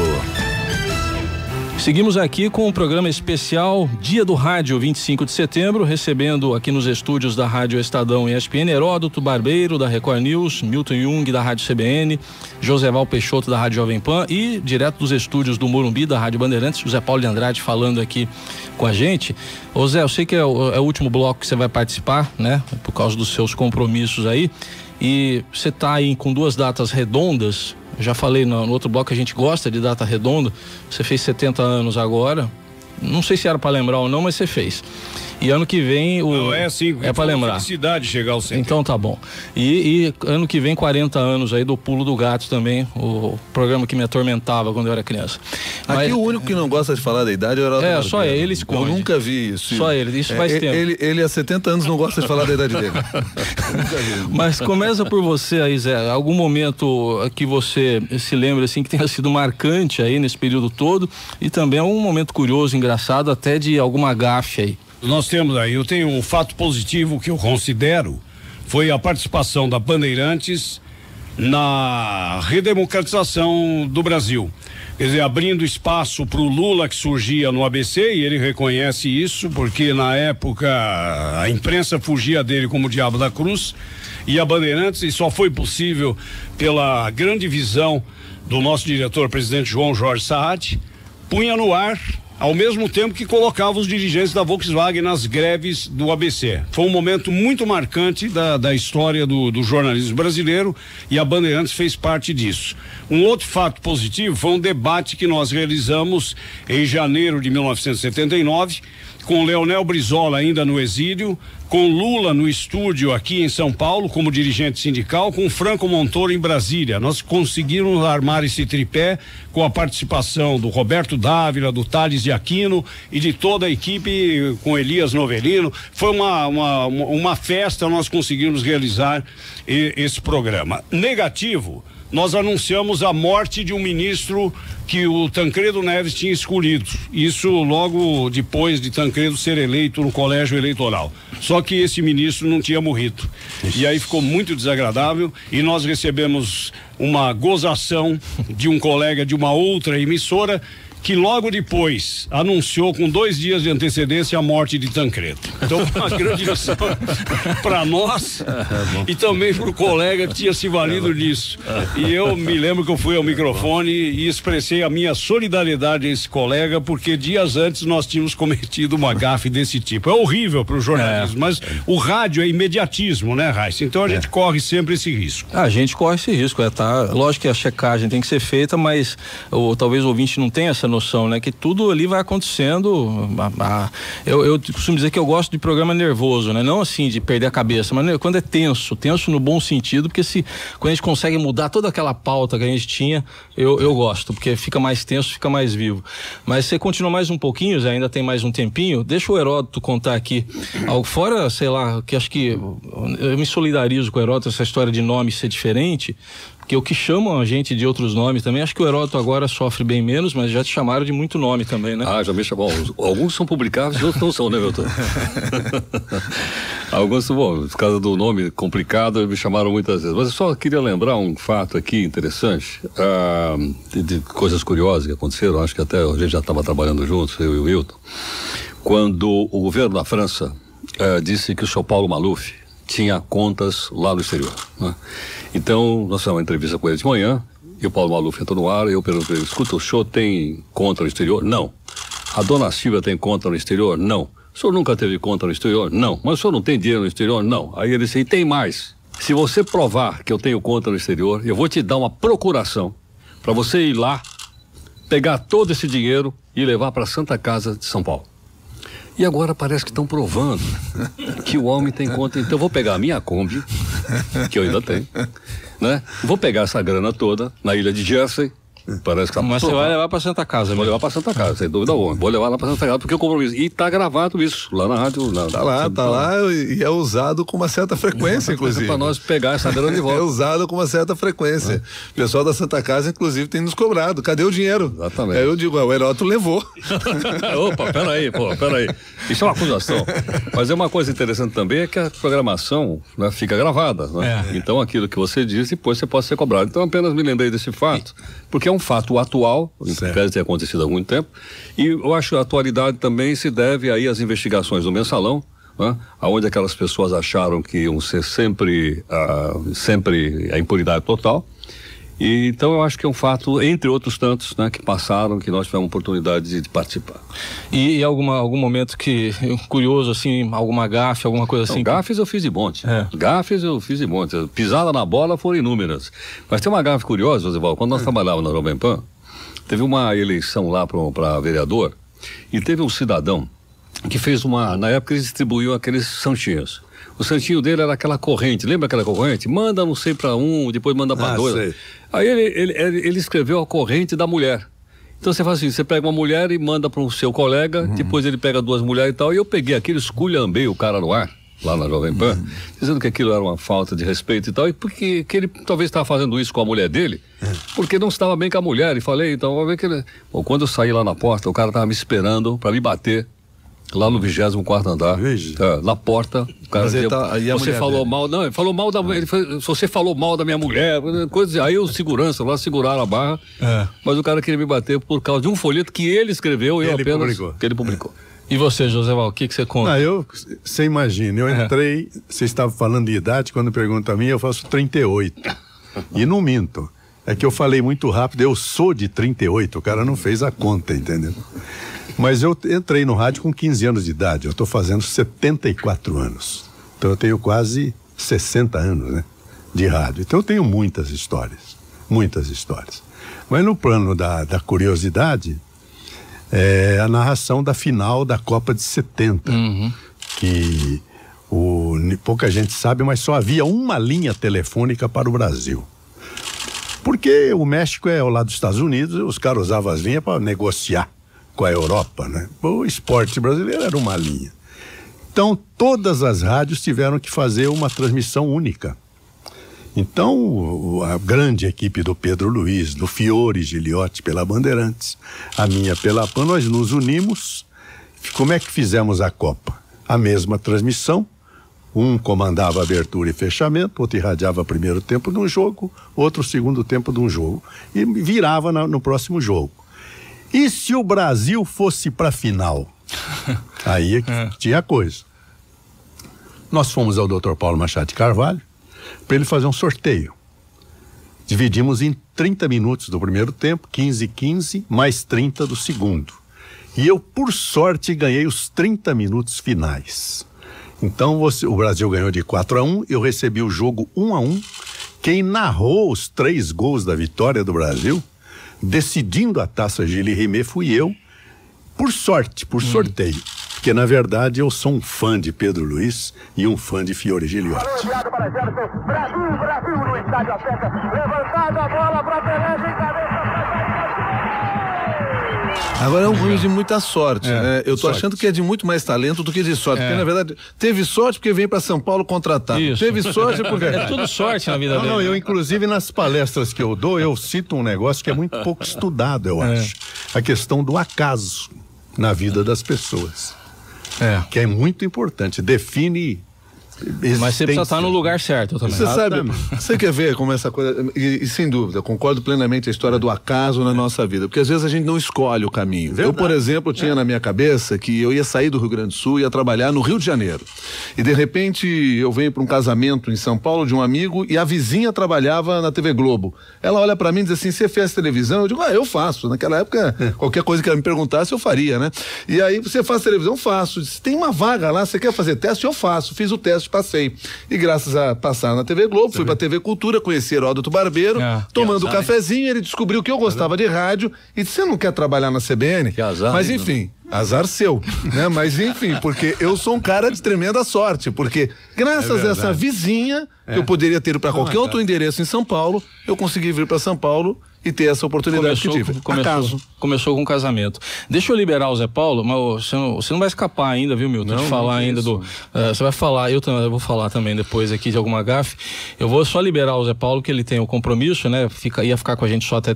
Seguimos aqui com o programa especial Dia do Rádio, 25 de setembro, recebendo aqui nos estúdios da Rádio Estadão ESPN, Heródoto Barbeiro da Record News, Milton Jung da Rádio CBN, Joseval Peixoto da Rádio Jovem Pan, e direto dos estúdios do Morumbi da Rádio Bandeirantes, José Paulo de Andrade falando aqui com a gente. Ô Zé, eu sei que é o último bloco que você vai participar, né? Por causa dos seus compromissos aí, e você tá aí com 2 datas redondas. Eu já falei no outro bloco que a gente gosta de data redonda. Você fez 70 anos agora. Não sei se era para lembrar ou não, mas você fez. E ano que vem é para lembrar. Felicidade chegar ao 70. Então tá bom. E ano que vem 40 anos aí do Pulo do Gato também, o programa que me atormentava quando eu era criança. Aqui o único que não gosta de falar da idade é o Heródoto Barbeiro. Só ele esconde. Eu nunca vi isso. Só ele, isso faz tempo. Ele há 70 anos não gosta de falar da idade dele. Mas começa por você aí, Zé. Algum momento que você se lembra assim que tenha sido marcante aí nesse período todo, e também algum momento curioso, engraçado, até de alguma gafe aí. Nós temos aí, eu tenho um fato positivo que eu considero, foi a participação da Bandeirantes na redemocratização do Brasil. Quer dizer, abrindo espaço para o Lula, que surgia no ABC, e ele reconhece isso, porque na época a imprensa fugia dele como o diabo da cruz, e a Bandeirantes, e só foi possível pela grande visão do nosso diretor-presidente João Jorge Saad, punha no ar, ao mesmo tempo que colocava os dirigentes da Volkswagen nas greves do ABC. Foi um momento muito marcante da história do jornalismo brasileiro, e a Bandeirantes fez parte disso. Um outro fato positivo foi um debate que nós realizamos em janeiro de 1979, com Leonel Brizola ainda no exílio, com Lula no estúdio aqui em São Paulo como dirigente sindical, com Franco Montoro em Brasília. Nós conseguimos armar esse tripé com a participação do Roberto Dávila, do Tales de Aquino e de toda a equipe, com Elias Novelino. Foi uma festa, nós conseguimos realizar esse programa. Negativo, nós anunciamos a morte de um ministro que o Tancredo Neves tinha escolhido. Isso logo depois de Tancredo ser eleito no colégio eleitoral. Só que esse ministro não tinha morrido. E aí ficou muito desagradável e nós recebemos uma gozação de um colega de uma outra emissora que logo depois anunciou com 2 dias de antecedência a morte de Tancredo. Então, uma grande lição para nós e também para o colega que tinha se valido disso. E eu me lembro que eu fui ao microfone e expressei a minha solidariedade a esse colega, porque dias antes nós tínhamos cometido uma gafe desse tipo. É horrível para o jornalismo, mas o rádio é imediatismo, né, Raíssa? Então a gente corre sempre esse risco. A gente corre esse risco, lógico que a checagem tem que ser feita, mas talvez o ouvinte não tenha essa noção, né? Que tudo ali vai acontecendo. Eu costumo dizer que eu gosto de programa nervoso, né? Não assim de perder a cabeça, mas quando é tenso no bom sentido, porque quando a gente consegue mudar toda aquela pauta que a gente tinha, eu gosto, porque fica mais tenso, fica mais vivo. Mas você continua mais um pouquinho, Zé, ainda tem mais um tempinho, deixa o Heródoto contar aqui, fora, sei lá, que acho que eu me solidarizo com o Heródoto, essa história de nome ser diferente, porque o que chamam a gente de outros nomes também, acho que o Heródoto agora sofre bem menos, mas já te chamaram de muito nome também, né? Já me chamaram. Alguns são publicados e outros não são, né, Milton? Alguns são, por causa do nome complicado, me chamaram muitas vezes. Mas eu só queria lembrar um fato aqui interessante, de coisas curiosas que aconteceram, acho que até a gente já estava trabalhando juntos, eu e o Wilton, quando o governo da França disse que o senhor Paulo Maluf tinha contas lá no exterior, né? Então, nós fizemos uma entrevista com ele de manhã, e o Paulo Maluf entrou no ar, e eu perguntei, escuta, o senhor tem conta no exterior? Não. A dona Silvia tem conta no exterior? Não. O senhor nunca teve conta no exterior? Não. Mas o senhor não tem dinheiro no exterior? Não. Aí ele disse, e tem mais. Se você provar que eu tenho conta no exterior, eu vou te dar uma procuração para você ir lá, pegar todo esse dinheiro e levar para a Santa Casa de São Paulo. E agora parece que estão provando que o homem tem conta. Então eu vou pegar a minha Kombi, que eu ainda tenho, né? Vou pegar essa grana toda na ilha de Jersey. Parece que tá. Mas você vai levar para Santa Casa? Vou levar para Santa Casa, sem dúvida alguma. Vou levar lá para Santa Casa porque eu compromisso. E tá gravado isso lá na rádio. Tá lá e é usado com uma certa frequência, inclusive. Para nós pegar essa grana de volta. É usado com uma certa frequência. O pessoal da Santa Casa, inclusive, tem nos cobrado. Cadê o dinheiro? Exatamente. Aí eu digo, o Heródoto levou. Opa, peraí. Isso é uma acusação. Mas é uma coisa interessante também, é que a programação, né, fica gravada, né? Então aquilo que você diz, depois você pode ser cobrado. Então apenas me lembrei desse fato, porque é um fato atual, deve ter acontecido há muito tempo, e eu acho que a atualidade também se deve aí às investigações do Mensalão, né, onde aquelas pessoas acharam que iam ser sempre a impunidade total. E então eu acho que é um fato, entre outros tantos, né, que passaram, que nós tivemos oportunidade de participar. E algum momento que, curioso assim, alguma gafe, alguma coisa assim? Gafes eu fiz de monte. Gafes eu fiz de monte. Pisada na bola foram inúmeras. Mas tem uma gafe curiosa, Josival, quando nós trabalhávamos na Jovem Pan, teve uma eleição lá para vereador, e teve um cidadão que fez na época eles distribuíam aqueles santinhos. O santinho dele era aquela corrente, lembra aquela corrente? Manda não sei para um, depois manda para dois. Sei. Aí ele escreveu a corrente da mulher. Então você faz assim, você pega uma mulher e manda para o seu colega, depois ele pega 2 mulheres e tal, e eu peguei aquilo, esculhambei o cara no ar, lá na Jovem Pan, dizendo que aquilo era uma falta de respeito e tal, e porque que ele talvez estava fazendo isso com a mulher dele, porque não estava bem com a mulher, e falei, então, vou ver que ele... Bom, quando eu saí lá na porta, o cara estava me esperando para me bater, lá no 24º andar, na porta, o cara dizia, você falou mal, não, ele falou mal você falou mal da minha mulher, coisas, aí o segurança lá seguraram a barra, mas o cara queria me bater por causa de um folheto que ele escreveu e que ele publicou. E você, Joséval, o que você conta? Você imagina, eu entrei, você estava falando de idade, quando pergunta a mim, eu faço 38, e não minto, é que eu falei muito rápido, eu sou de 38, o cara não fez a conta, entendeu? Mas eu entrei no rádio com 15 anos de idade, eu estou fazendo 74 anos. Então eu tenho quase 60 anos, né, de rádio. Então eu tenho muitas histórias. Mas no plano da curiosidade, a narração da final da Copa de 70, que pouca gente sabe, mas só havia uma linha telefônica para o Brasil. Porque o México é ao lado dos Estados Unidos, os caras usavam as linhas para negociar com a Europa, né? O esporte brasileiro era uma linha. Então, todas as rádios tiveram que fazer uma transmissão única. Então, a grande equipe do Pedro Luiz, do Fiore Giliotti pela Bandeirantes, a minha pela PAN, nós nos unimos. Como é que fizemos a Copa? A mesma transmissão, um comandava abertura e fechamento, outro irradiava primeiro tempo de um jogo, outro segundo tempo de um jogo, e virava no próximo jogo. E se o Brasil fosse para a final? Aí é que tinha coisa. Nós fomos ao Dr. Paulo Machado de Carvalho para ele fazer um sorteio. Dividimos em 30 minutos do primeiro tempo, 15, mais 30 do segundo. E eu, por sorte, ganhei os 30 minutos finais. Então, o Brasil ganhou de 4-1, eu recebi o jogo 1-1. Quem narrou os 3 gols da vitória do Brasil, decidindo a Taça Gilles Rimet, fui eu, por sorte, por sorteio. Porque, na verdade, eu sou um fã de Pedro Luiz e um fã de Fiore Giliotti. Brasil no estádio Ateca, levantado a bola para Pelé, em cabeça. Agora é um clube de muita sorte, né? Eu tô achando que é de muito mais talento do que de sorte, porque na verdade teve sorte porque veio para São Paulo contratado. Teve sorte porque... É tudo sorte na vida dele. Não, eu inclusive nas palestras que eu dou, eu cito um negócio que é muito pouco estudado, eu acho. A questão do acaso na vida das pessoas. Que é muito importante, define... Mas você precisa estar no lugar certo também. Você sabe, você quer ver como essa coisa, e sem dúvida, concordo plenamente a história do acaso na nossa vida, porque às vezes a gente não escolhe o caminho. Verdade. Eu, por exemplo, tinha na minha cabeça que eu ia sair do Rio Grande do Sul e ia trabalhar no Rio de Janeiro. E de repente eu venho para um casamento em São Paulo de um amigo e a vizinha trabalhava na TV Globo. Ela olha para mim e diz assim: você fez televisão? Eu digo: eu faço. Naquela época, qualquer coisa que ela me perguntasse, eu faria, né? E aí, você faz televisão? Faço. Disse: tem uma vaga lá, você quer fazer teste? Eu faço. Fiz o teste, passei. E graças a passar na TV Globo, fui pra TV Cultura, conheci Heródoto Barbeiro, tomando um cafezinho, ele descobriu que eu gostava de rádio e disse: você não quer trabalhar na CBN? Que azar, mas enfim, azar seu, né? Mas enfim, porque eu sou um cara de tremenda sorte, porque graças a essa vizinha, eu poderia ter ido pra qualquer outro endereço em São Paulo, eu consegui vir pra São Paulo e ter essa oportunidade que tive. Começou com um casamento. Deixa eu liberar o Zé Paulo, mas você não vai escapar ainda, viu, Milton? De falar ainda do... você vai falar, eu vou falar também depois aqui de alguma gafe. Eu vou só liberar o Zé Paulo, que ele tem o compromisso, né? Ia ficar com a gente só até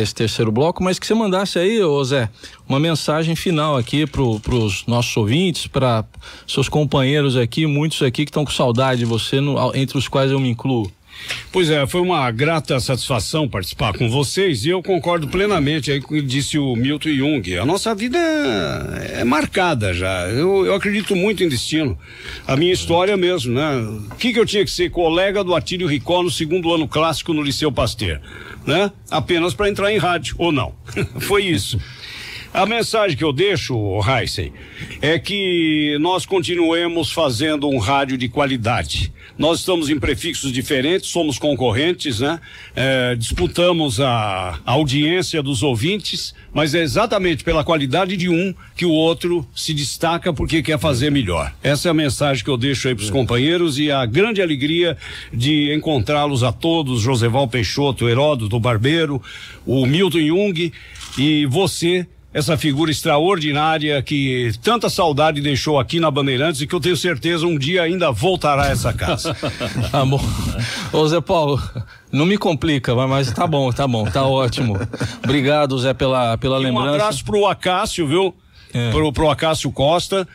esse terceiro bloco, mas que você mandasse aí, ô Zé, uma mensagem final aqui pros nossos ouvintes, para seus companheiros aqui, muitos aqui que estão com saudade de você, entre os quais eu me incluo. Pois é, foi uma grata satisfação participar com vocês e eu concordo plenamente aí com o que disse o Milton Jung. A nossa vida é marcada já. Eu acredito muito em destino. A minha história mesmo, né? O que eu tinha que ser? Colega do Atílio Ricó no 2º ano clássico no Liceu Pasteur, né? Apenas para entrar em rádio, ou não. Foi isso. A mensagem que eu deixo, Heisen, é que nós continuemos fazendo um rádio de qualidade. Nós estamos em prefixos diferentes, somos concorrentes, né? Disputamos a audiência dos ouvintes, mas é exatamente pela qualidade de um que o outro se destaca porque quer fazer melhor. Essa é a mensagem que eu deixo aí para os companheiros e a grande alegria de encontrá-los a todos, Joseval Peixoto, Heródoto Barbeiro, o Milton Jung e você, essa figura extraordinária que tanta saudade deixou aqui na Bandeirantes e que eu tenho certeza um dia ainda voltará a essa casa. Amor. Ô Zé Paulo, não me complica, mas tá bom, tá ótimo. Obrigado, Zé, pela lembrança. Um abraço pro Acácio, viu? Pro Acácio Costa,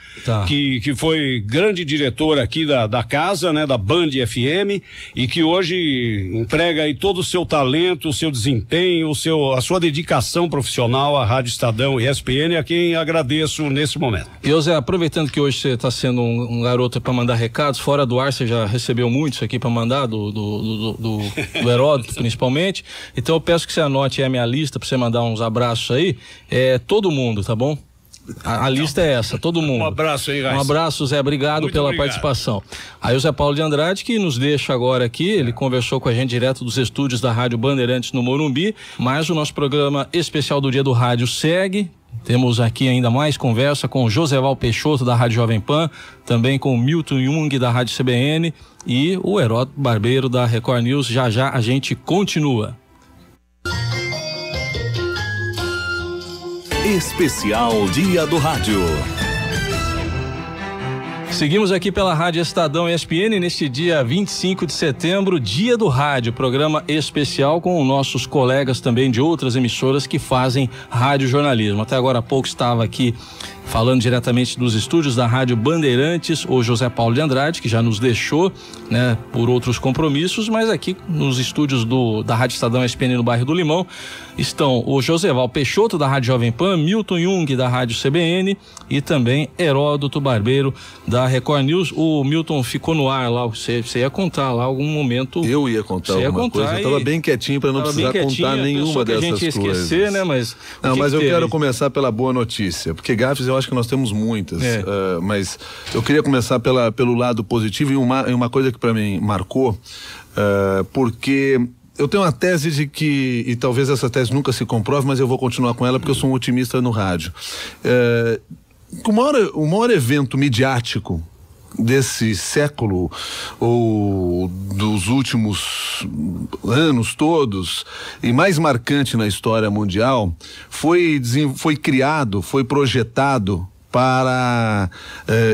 que foi grande diretor aqui da casa, né, da Band FM, e que hoje emprega aí todo o seu talento, o seu desempenho, a sua dedicação profissional à Rádio Estadão e ESPN, a quem agradeço nesse momento. E Zé, aproveitando que hoje você está sendo um garoto para mandar recados, fora do ar você já recebeu muitos aqui para mandar, do Heródoto principalmente, então eu peço que você anote aí a minha lista para você mandar uns abraços aí, todo mundo, tá bom? A lista é essa, todo mundo. Um abraço aí, Raíssa. Um abraço, Zé, obrigado pela participação. Aí o Zé Paulo de Andrade, que nos deixa agora aqui, ele conversou com a gente direto dos estúdios da Rádio Bandeirantes no Morumbi, mas o nosso programa especial do Dia do Rádio segue. Temos aqui ainda mais conversa com o Joseval Peixoto da Rádio Jovem Pan, também com o Milton Jung da Rádio CBN e o Heródoto Barbeiro da Record News. Já já a gente continua. Especial Dia do Rádio. Seguimos aqui pela Rádio Estadão ESPN neste dia 25 de setembro, Dia do Rádio, programa especial com nossos colegas também de outras emissoras que fazem radiojornalismo. Até agora há pouco estava aqui falando diretamente dos estúdios da Rádio Bandeirantes, o José Paulo de Andrade, que já nos deixou, né, por outros compromissos, mas aqui nos estúdios da Rádio Estadão ESPN no bairro do Limão estão o Joseval Peixoto da Rádio Jovem Pan, Milton Jung da Rádio CBN e também Heródoto Barbeiro da Record News. O Milton ficou no ar lá, você ia contar lá algum momento. Eu ia contar alguma coisa, eu estava bem quietinho para não precisar contar nenhuma dessas coisas. A gente ia esquecer, né, mas eu quero começar pela boa notícia, porque gafes eu acho que nós temos muitas, mas eu queria começar pelo lado positivo e uma coisa que para mim marcou, porque eu tenho uma tese de que, e talvez essa tese nunca se comprove, mas eu vou continuar com ela porque eu sou um otimista no rádio. O maior evento midiático desse século ou dos últimos anos todos e mais marcante na história mundial foi criado, foi projetado para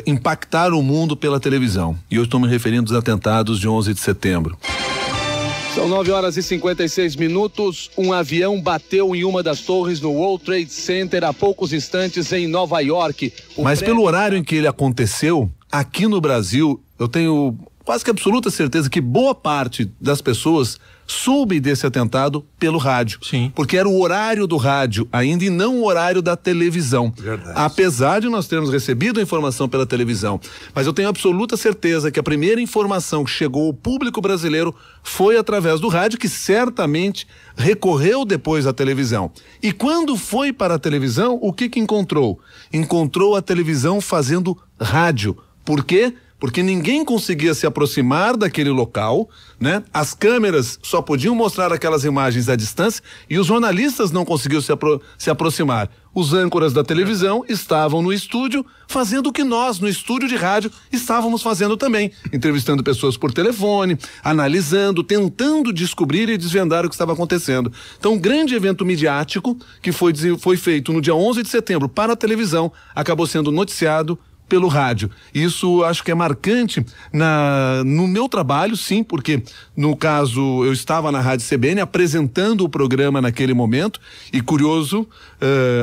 impactar o mundo pela televisão. E eu estou me referindo aos atentados de 11 de setembro. São 9h56. Um avião bateu em uma das torres no World Trade Center há poucos instantes em Nova York. Mas pelo horário em que ele aconteceu, aqui no Brasil, eu tenho quase que absoluta certeza que boa parte das pessoas soube desse atentado pelo rádio. Sim. Porque era o horário do rádio ainda e não o horário da televisão. Verdade. Apesar de nós termos recebido a informação pela televisão. Mas eu tenho absoluta certeza que a primeira informação que chegou ao público brasileiro foi através do rádio, que certamente recorreu depois à televisão. E quando foi para a televisão, o que encontrou? Encontrou a televisão fazendo rádio. Por quê? Porque ninguém conseguia se aproximar daquele local, né? As câmeras só podiam mostrar aquelas imagens à distância e os jornalistas não conseguiam se aproximar. Os âncoras da televisão estavam no estúdio fazendo o que nós, no estúdio de rádio, estávamos fazendo também, entrevistando pessoas por telefone, analisando, tentando descobrir e desvendar o que estava acontecendo. Então, um grande evento midiático que foi feito no dia 11 de setembro para a televisão, acabou sendo noticiado pelo rádio. Isso acho que é marcante no meu trabalho, sim, porque no caso eu estava na Rádio CBN apresentando o programa naquele momento e, curioso,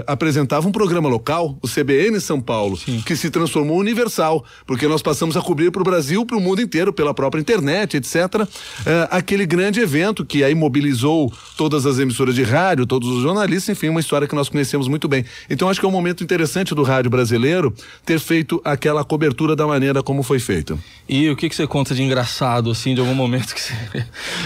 apresentava um programa local, o CBN São Paulo, sim, que se transformou universal, porque nós passamos a cobrir para o Brasil, para o mundo inteiro, pela própria internet, etc. Aquele grande evento que aí mobilizou todas as emissoras de rádio, todos os jornalistas, enfim, uma história que nós conhecemos muito bem. Então acho que é um momento interessante do rádio brasileiro ter feito aquela cobertura da maneira como foi feita. E o que você conta de engraçado, assim, de algum momento que você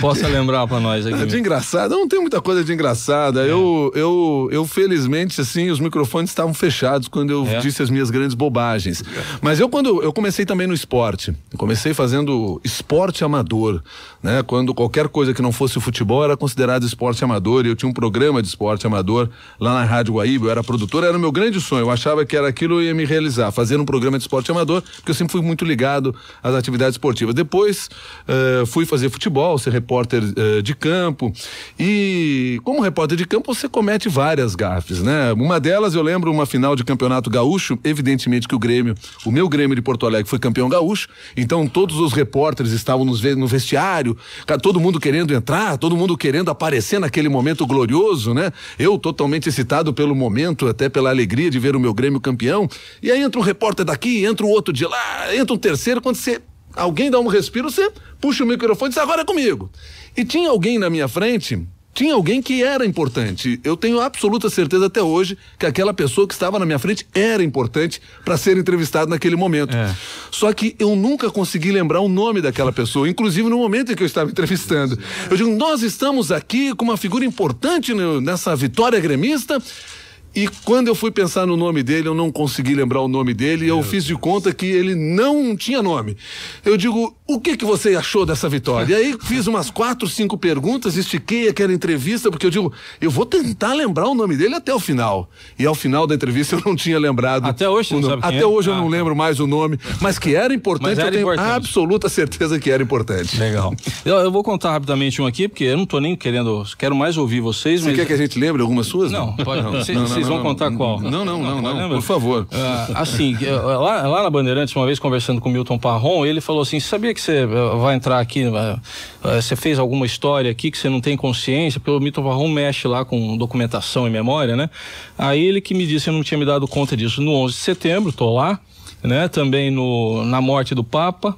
possa lembrar para nós aqui? De engraçado? Eu não tenho muita coisa de engraçada. Eu felizmente, assim, os microfones estavam fechados quando eu disse as minhas grandes bobagens. Mas quando eu comecei também no esporte, eu comecei fazendo esporte amador, né? Quando qualquer coisa que não fosse o futebol era considerado esporte amador, e eu tinha um programa de esporte amador lá na Rádio Guaíba, eu era produtor, era o meu grande sonho, eu achava que era aquilo que eu ia me realizar, fazer um programa de esporte amador, porque eu sempre fui muito ligado às atividades esportivas. Depois fui fazer futebol, ser repórter de campo, e como repórter de campo você comete várias gafes, né? Uma delas, eu lembro uma final de campeonato gaúcho, evidentemente que o meu Grêmio de Porto Alegre foi campeão gaúcho, então todos os repórteres estavam no vestiário, todo mundo querendo entrar, todo mundo querendo aparecer naquele momento glorioso, né? Eu totalmente excitado pelo momento, até pela alegria de ver o meu Grêmio campeão, e aí entra um repórter daqui, entra um outro de lá, entra um terceiro, quando alguém dá um respiro, você puxa o microfone e diz, agora é comigo. E tinha alguém na minha frente, tinha alguém que era importante. Eu tenho absoluta certeza até hoje que aquela pessoa que estava na minha frente era importante para ser entrevistado naquele momento. Só que eu nunca consegui lembrar o nome daquela pessoa, inclusive no momento em que eu estava entrevistando. Eu digo, nós estamos aqui com uma figura importante nessa vitória gremista. E quando eu fui pensar no nome dele, eu não consegui lembrar o nome dele, e eu fiz de conta que ele não tinha nome. Eu digo, o que você achou dessa vitória? E aí fiz umas 4, 5 perguntas, estiquei aquela entrevista, porque eu digo, eu vou tentar lembrar o nome dele até o final. E ao final da entrevista eu não tinha lembrado. Até hoje você não sabe quem Até hoje eu não lembro mais o nome, mas que era importante, eu tenho absoluta certeza que era importante. Legal. Eu vou contar rapidamente um aqui, porque eu não tô nem quero mais ouvir vocês. Você quer que a gente lembre algumas suas? Não, pode não. Vocês vão contar qual? Não, por favor. Assim, lá na Bandeirantes, uma vez conversando com o Milton Parron, ele falou assim, sabia que você vai entrar aqui, você fez alguma história aqui que você não tem consciência? Pelo Milton Parron mexe lá com documentação e memória, né? Aí ele que me disse, eu não tinha me dado conta disso. No 11 de setembro, tô lá, né? Também na morte do Papa.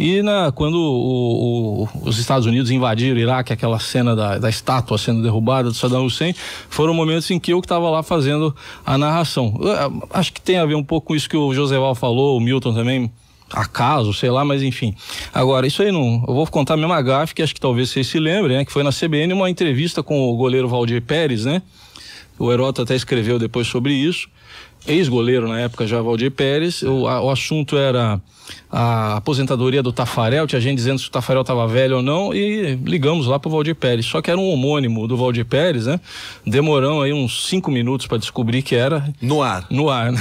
E quando os Estados Unidos invadiram o Iraque, aquela cena da estátua sendo derrubada do Saddam Hussein, foram momentos em que eu estava lá fazendo a narração. Acho que tem a ver um pouco com isso que o Joseval falou, o Milton também, acaso, sei lá, mas enfim. Agora, isso aí não... Eu vou contar a mesma gafe, que acho que talvez vocês se lembrem, né? Que foi na CBN uma entrevista com o goleiro Valdir Pérez, né? O Heródoto até escreveu depois sobre isso. Ex-goleiro na época já, Valdir Pérez. O assunto era a aposentadoria do Tafarel, tinha gente dizendo se o Tafarel estava velho ou não, e ligamos lá pro Valdir Pérez, só que era um homônimo do Valdir Pérez, né? Demoramos aí uns 5 minutos para descobrir que era... No ar, né?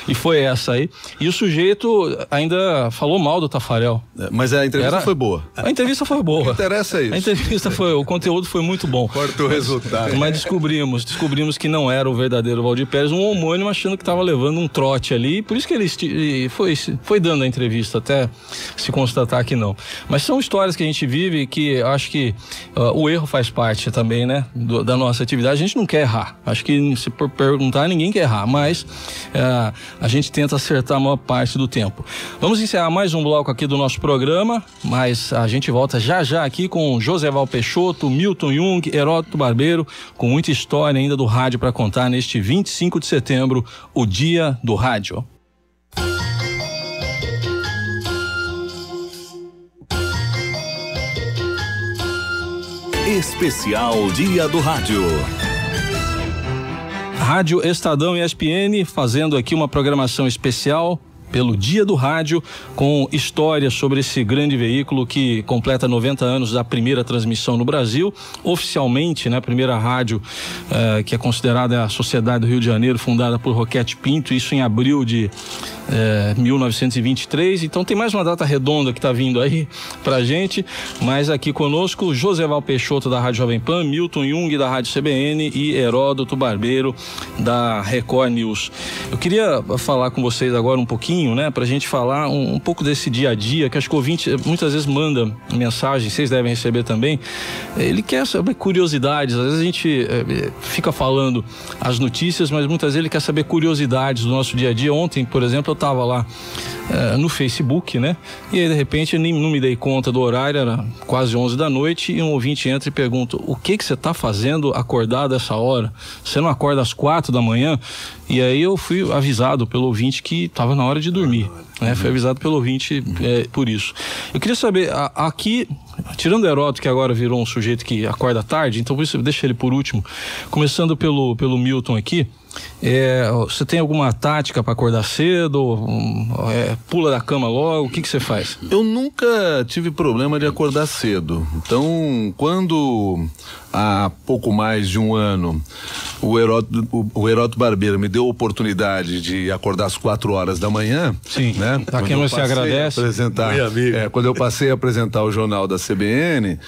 E foi essa aí. E o sujeito ainda falou mal do Tafarel. Mas a entrevista foi boa. A entrevista foi boa. O que interessa é isso. A entrevista o conteúdo foi muito bom. Corta o resultado. Mas descobrimos que não era o verdadeiro Valdir Pérez, um homônimo achando que estava levando um trote ali, por isso que ele foi dando a entrevista, até se constatar que não. Mas são histórias que a gente vive que acho que o erro faz parte também, né, da nossa atividade. A gente não quer errar. Acho que se por perguntar, ninguém quer errar, mas a gente tenta acertar a maior parte do tempo. Vamos encerrar mais um bloco aqui do nosso programa, mas a gente volta já aqui com Joseval Peixoto, Milton Jung, Heródoto Barbeiro, com muita história ainda do rádio para contar neste 25 de setembro, o Dia do Rádio. Especial Dia do Rádio. Rádio Estadão e ESPN fazendo aqui uma programação especial pelo Dia do Rádio, com histórias sobre esse grande veículo que completa 90 anos da primeira transmissão no Brasil, oficialmente, né, a primeira rádio que é considerada a Sociedade do Rio de Janeiro, fundada por Roquete Pinto, isso em abril de 1923. Então tem mais uma data redonda que está vindo aí pra gente, mas aqui conosco Joseval Peixoto da Rádio Jovem Pan, Milton Jung da Rádio CBN e Heródoto Barbeiro da Record News. Eu queria falar com vocês agora um pouquinho, né, pra gente falar um pouco desse dia a dia, que acho que o ouvinte muitas vezes manda mensagem, vocês devem receber também, ele quer saber curiosidades, às vezes a gente fica falando as notícias, mas muitas vezes ele quer saber curiosidades do nosso dia a dia. Ontem, por exemplo, eu estava lá no Facebook, né? E aí, de repente, eu não me dei conta do horário, era quase 11 da noite, e um ouvinte entra e pergunta: o que você está fazendo acordado essa hora? Você não acorda às 4 da manhã? E aí eu fui avisado pelo ouvinte que estava na hora de dormir, né? Fui avisado pelo ouvinte por isso. Eu queria saber, aqui, tirando o Heródoto, que agora virou um sujeito que acorda tarde, então por isso deixa ele por último, começando pelo Milton aqui. Você tem alguma tática para acordar cedo? Pula da cama logo? O que você faz? Eu nunca tive problema de acordar cedo. Então, quando há pouco mais de um ano o Heródoto Barbeiro me deu a oportunidade de acordar às 4 horas da manhã, sim, né? A quem você agradece? Quando eu passei a apresentar o jornal da CBN,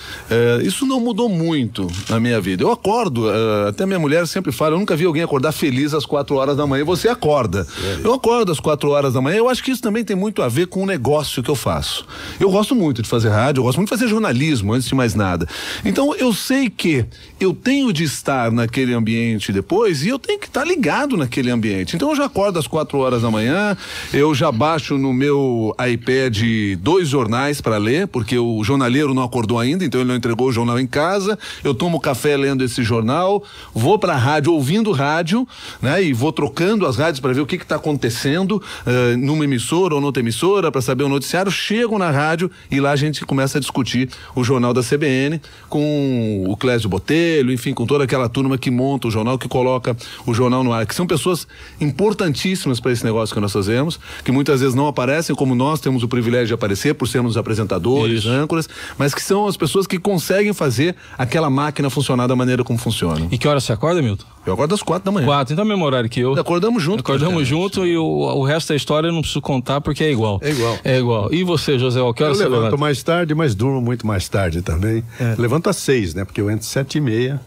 isso não mudou muito na minha vida. Eu acordo, até minha mulher sempre fala, eu nunca vi alguém acordar feliz às 4 horas da manhã. Você acorda. Eu acordo às 4 horas da manhã. Eu acho que isso também tem muito a ver com o negócio que eu faço. Eu gosto muito de fazer rádio, eu gosto muito de fazer jornalismo, antes de mais nada. Então eu sei que eu tenho de estar naquele ambiente depois, e eu tenho que estar ligado naquele ambiente. Então eu já acordo às 4 horas da manhã, eu já baixo no meu iPad 2 jornais para ler, porque o jornaleiro não acordou ainda, então ele não entregou o jornal em casa. Eu tomo café lendo esse jornal, vou para a rádio ouvindo rádio, né? E vou trocando as rádios para ver o que está acontecendo numa emissora ou noutra emissora, para saber o noticiário. Chego na rádio e lá a gente começa a discutir o jornal da CBN com o Clésio Botelho, enfim, com toda aquela turma que monta o jornal, que coloca o jornal no ar, que são pessoas importantíssimas para esse negócio que nós fazemos, que muitas vezes não aparecem como nós temos o privilégio de aparecer por sermos apresentadores, âncoras, mas que são as pessoas que conseguem fazer aquela máquina funcionar da maneira como funciona. E que hora você acorda, Milton? Eu acordo às 4 da manhã. 4, então é o mesmo horário que eu. Acordamos junto. Acordamos junto e o resto da história eu não preciso contar porque é igual. É igual. E você, José, que hora você levanta? Eu levanto mais tarde, mas durmo muito mais tarde também. Levanto às 6, né? Porque eu entro às 7h30.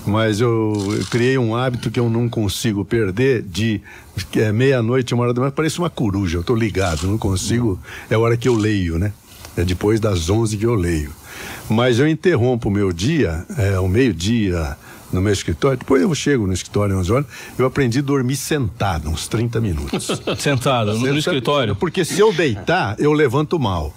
Mas eu criei um hábito que eu não consigo perder de meia-noite, 1 hora da manhã, parece uma coruja, eu tô ligado, não consigo, é a hora que eu leio, né? É depois das 11 que eu leio. Mas eu interrompo o meu dia, ao meio-dia, no meu escritório, depois eu chego no escritório 11 horas, eu aprendi a dormir sentado, uns 30 minutos. Sentado, no escritório? Porque se eu deitar, eu levanto mal.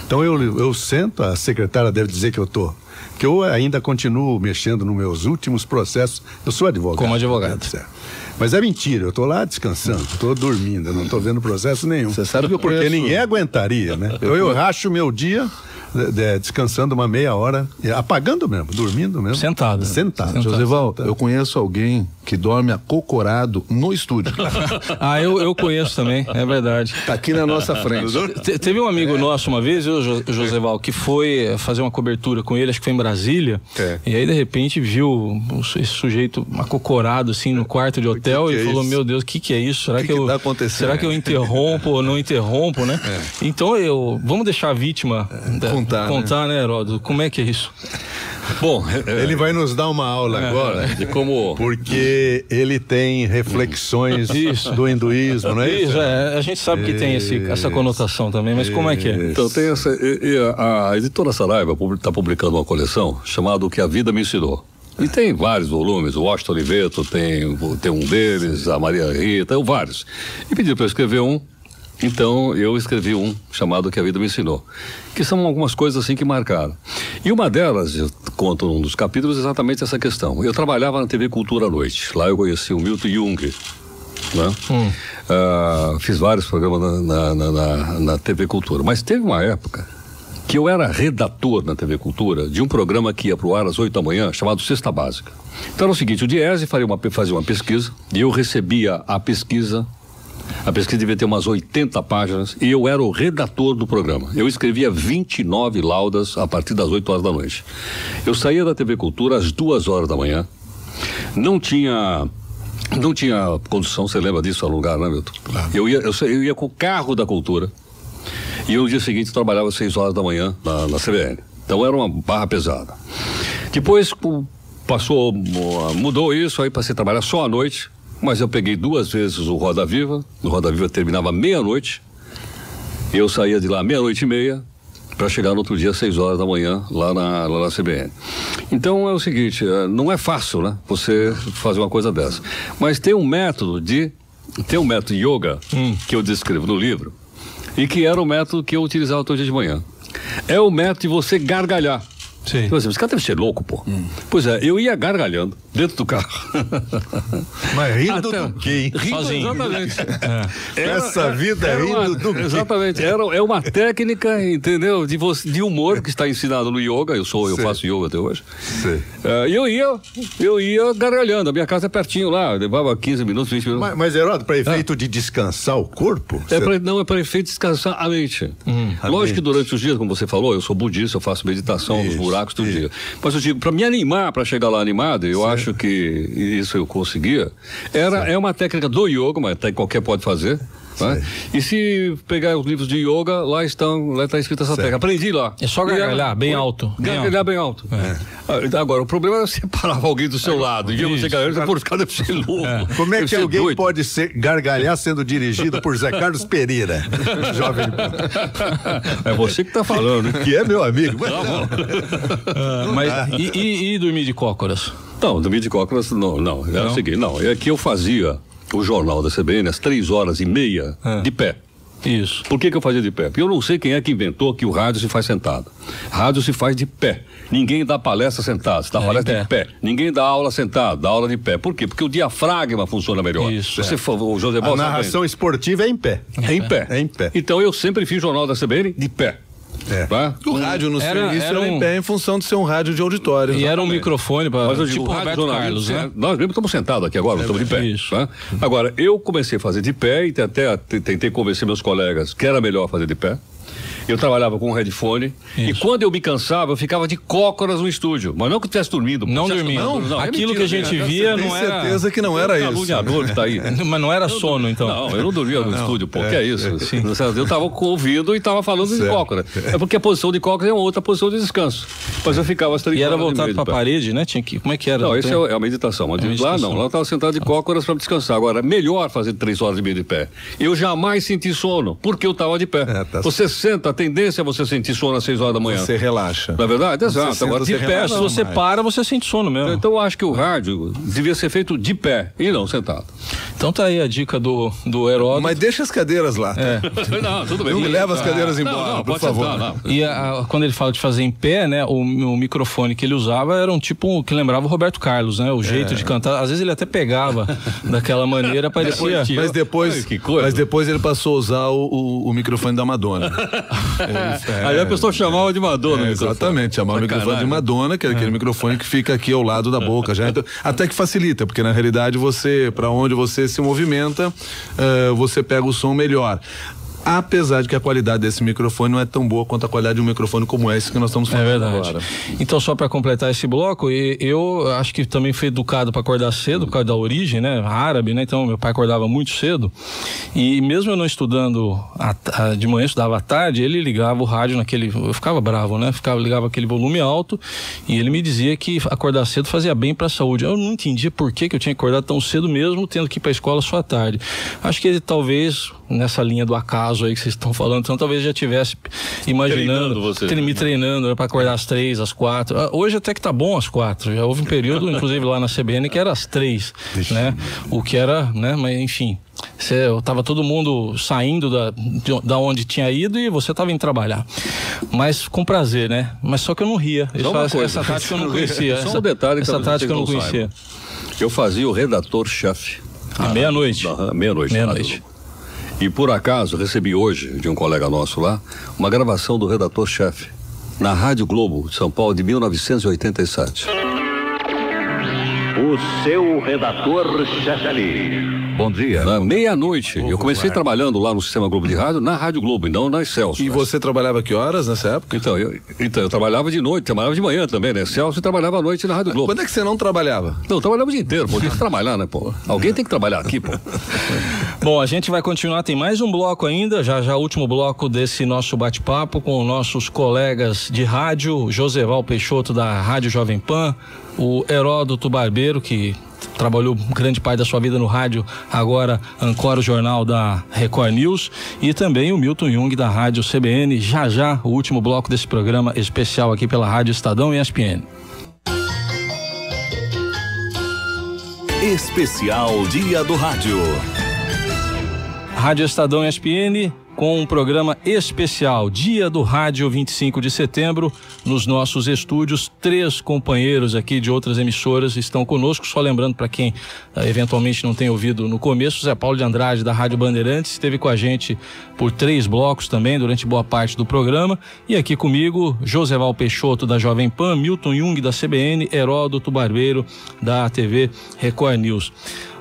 Então eu sento, a secretária deve dizer que eu ainda continuo mexendo nos meus últimos processos. Eu sou advogado. Como advogado. Mas é mentira, eu tô lá descansando, tô dormindo, eu não tô vendo processo nenhum. Você sabe que eu conheço... Porque ninguém aguentaria, né? Eu racho meu dia descansando uma meia hora, apagando mesmo, dormindo mesmo. Sentado. Josival, eu conheço alguém que dorme acocorado no estúdio. Eu conheço também, é verdade. Tá aqui na nossa frente. Teve um amigo nosso uma vez, Josival, que foi fazer uma cobertura com ele, acho que foi em Brasília, e aí de repente viu esse sujeito acocorado assim no quarto de hotel e falou, meu Deus, o que é isso? Será que tá acontecendo? Será que eu interrompo ou não interrompo, né? Então vamos deixar a vítima contar, né, Heródoto? Como é que é isso? Bom, ele vai nos dar uma aula agora de como... Porque ele tem reflexões do hinduísmo, não é isso? A gente sabe que tem essa conotação também, mas como é que é? Então tem a editora Saraiva está publicando uma coleção chamada O que a Vida Me Ensinou. E tem vários volumes, o Washington Oliveto tem um deles, a Maria Rita, vários. E pediu para eu escrever um. Então, eu escrevi um chamado O que a Vida Me Ensinou, que são algumas coisas assim que marcaram. E uma delas, eu conto num dos capítulos, exatamente essa questão. Eu trabalhava na TV Cultura à noite. Lá eu conheci o Milton Jung, né? Fiz vários programas na TV Cultura. Mas teve uma época que eu era redator na TV Cultura de um programa que ia pro ar às 8 da manhã, chamado Cesta Básica. Então era o seguinte, o Diese fazia uma pesquisa, e eu recebia a pesquisa. A pesquisa devia ter umas 80 páginas e eu era o redator do programa. Eu escrevia 29 laudas a partir das 8 horas da noite. Eu saía da TV Cultura às 2 horas da manhã. Não tinha condução, você lembra disso, no lugar, né, Milton? Claro. Eu ia com o carro da Cultura e no dia seguinte eu trabalhava às 6 horas da manhã na CBN. Então era uma barra pesada. Depois mudou isso, aí passei a trabalhar só à noite. Mas eu peguei 2 vezes o Roda Viva. No Roda Viva terminava meia-noite. Eu saía de lá 00:30 para chegar no outro dia às 6 horas da manhã lá na CBN. Então é o seguinte, não é fácil, né? Você fazer uma coisa dessa. Mas tem um método yoga que eu descrevo no livro e que era o método que eu utilizava todo dia de manhã. É o método de você gargalhar. Sim. Então, esse cara deve ser louco, pô. Pois é, eu ia gargalhando dentro do carro. Mas rindo do quê? Sozinho. Exatamente. Essa vida é rindo do quê? Exatamente. É uma técnica, entendeu? De humor que está ensinado no yoga. Eu faço yoga até hoje. Eu ia gargalhando. A minha casa é pertinho lá. Levava 15 minutos, 20 minutos. Mas Heródoto, para efeito de descansar o corpo? É para efeito de descansar a mente. Lógico que durante os dias, como você falou, eu sou budista, eu faço meditação nos buracos todo dia. Mas eu digo, para me animar, para chegar lá animado, eu acho que isso eu conseguia. É uma técnica do yoga, mas até qualquer pode fazer. Né? E se pegar os livros de yoga, lá está escrita essa técnica. Aprendi lá. É só gargalhar bem alto. Gargalhar bem alto. Agora, o problema é você parar alguém do seu lado. E você gargalhar, por ficar deve ser louco. Como é que alguém pode gargalhar sendo dirigido por Zé Carlos Pereira? Jovem. É você que está falando. Que é meu amigo. Mas e dormir de cócoras? Não, dormir de cócoras, não. Era o seguinte, é que eu fazia o jornal da CBN às 3h30 de pé. Isso. Por que eu fazia de pé? Porque eu não sei quem é que inventou que o rádio se faz sentado. Rádio se faz de pé. Ninguém dá palestra sentado, se dá palestra de pé. Ninguém dá aula sentado, dá aula de pé. Por quê? Porque o diafragma funciona melhor. Isso. O José Paulo, a narração esportiva é em pé. É em pé. Então eu sempre fiz jornal da CBN de pé. Tá? O rádio no serviço era em pé em função de ser um rádio de auditório. E era um microfone para Mas eu digo, tipo Roberto Carlos, né? Nós mesmo estamos sentados aqui agora, estamos de pé. Isso. Tá? Agora, eu comecei a fazer de pé e até tentei convencer meus colegas que era melhor fazer de pé. Eu trabalhava com um headphone e quando eu me cansava, eu ficava de cócoras no estúdio. Mas não que eu estivesse dormindo. Não dormindo. Não, aquilo que a gente via não era... Tenho certeza que não era isso. Caluniador que tá aí. Mas não era sono, então. Não, eu não dormia no estúdio, pô, que é isso? Eu tava ouvindo e tava falando de cócora. É porque a posição de cócora é uma outra posição de descanso. Mas eu ficava às 3 horas. E era voltado pra parede, né? Tinha que... Como é que era? Não, isso é a meditação. Mas lá não, lá eu tava sentado de cócoras para descansar. Agora, melhor fazer 3 horas e meia de pé. Eu jamais senti sono, porque eu tava de pé. Você senta, a tendência é você sentir sono às 6 horas da manhã. Você relaxa. Na verdade, exato. Agora, de pé, se você para, você sente sono mesmo. Então, eu acho que o rádio devia ser feito de pé e não sentado. Então tá aí a dica do Heródoto. Mas deixa as cadeiras lá. Não, tudo bem. Não me leva as cadeiras embora, por favor. E quando ele fala de fazer em pé, né, o microfone que ele usava era um tipo que lembrava o Roberto Carlos, né? O jeito de cantar. Às vezes ele até pegava daquela maneira, parecia... Mas depois ele passou a usar o microfone da Madonna. Aí a pessoa chamava de Madonna. Exatamente, chamava o microfone de Madonna, que é aquele microfone que fica aqui ao lado da boca. Já, então, até que facilita, porque na realidade para onde você se movimenta, você pega o som melhor. Apesar de que a qualidade desse microfone não é tão boa quanto a qualidade de um microfone como esse que nós estamos falando agora. Então, só para completar esse bloco, eu acho que também fui educado para acordar cedo, por causa da origem, né? Árabe, né? Então, meu pai acordava muito cedo. E mesmo eu não estudando de manhã, estudava à tarde, ele ligava o rádio naquele... Eu ficava bravo, né? Ligava aquele volume alto e ele me dizia que acordar cedo fazia bem para a saúde. Eu não entendia por que eu tinha acordado tão cedo mesmo, tendo que ir para a escola só à tarde. Acho que ele talvez, nessa linha do acaso aí que vocês estão falando, então talvez já tivesse imaginando, me treinando para acordar às 3, às 4. Hoje até que tá bom às 4. Já houve um período, inclusive lá na CBN, que era às 3, né? O que era, né? Mas enfim, tava todo mundo saindo da onde tinha ido e você tava indo trabalhar. Mas com prazer, né? Mas só que eu não ria. Essa tática eu não conhecia. Só um detalhe que essa tática eu não conhecia. Eu fazia o redator-chefe. À meia-noite. Meia-noite. E por acaso recebi hoje, de um colega nosso lá, uma gravação do redator-chefe na Rádio Globo de São Paulo de 1987. O seu redator-chefe ali. Bom dia. Na meia-noite. Eu comecei trabalhando lá no Sistema Globo de Rádio, na Rádio Globo, e não na Excelsior. E você trabalhava que horas nessa época? Então, eu trabalhava de noite, trabalhava de manhã também, né? Excelsior e trabalhava à noite na Rádio Globo. Quando é que você não trabalhava? Não, eu trabalhava o dia inteiro, pô. Tem que trabalhar, né, pô? Alguém tem que trabalhar aqui, pô. Bom, a gente vai continuar, tem mais um bloco ainda, já o último bloco desse nosso bate-papo com nossos colegas de rádio, Joseval Peixoto da Rádio Jovem Pan, o Heródoto Barbeiro, que trabalhou grande parte da sua vida no rádio, agora ancora o jornal da Record News, e também o Milton Jung da Rádio CBN, já o último bloco desse programa especial aqui pela Rádio Estadão e ESPN. Especial Dia do Rádio. Rádio Estadão e ESPN com um programa especial, Dia do Rádio, 25 de setembro, nos nossos estúdios. 3 companheiros aqui de outras emissoras estão conosco, só lembrando para quem eventualmente não tem ouvido no começo, Zé Paulo de Andrade da Rádio Bandeirantes esteve com a gente por 3 blocos também, durante boa parte do programa, e aqui comigo, Joseval Peixoto da Jovem Pan, Milton Jung da CBN, Heródoto Barbeiro da TV Record News.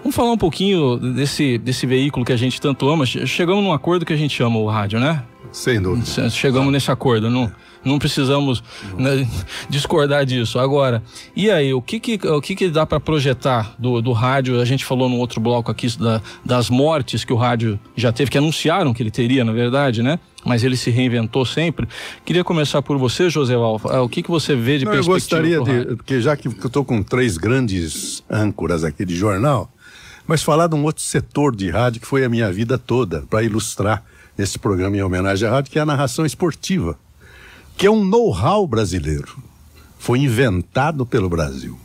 Vamos falar um pouquinho desse veículo que a gente tanto ama. Chegamos num acordo que a gente ama o rádio, né? Sem dúvida. Chegamos nesse acordo, não precisamos, né, discordar disso. Agora, e aí, o que dá para projetar do rádio? A gente falou num outro bloco aqui das mortes que o rádio já teve, que anunciaram que ele teria, na verdade, né? Mas ele se reinventou sempre. Queria começar por você, Joseval. O que você vê de perspectiva? Eu gostaria porque já que eu estou com 3 grandes âncoras aqui de jornal, mas falar de um outro setor de rádio que foi a minha vida toda, para ilustrar esse programa em homenagem à rádio, que é a narração esportiva, que é um know-how brasileiro. Foi inventado pelo Brasil.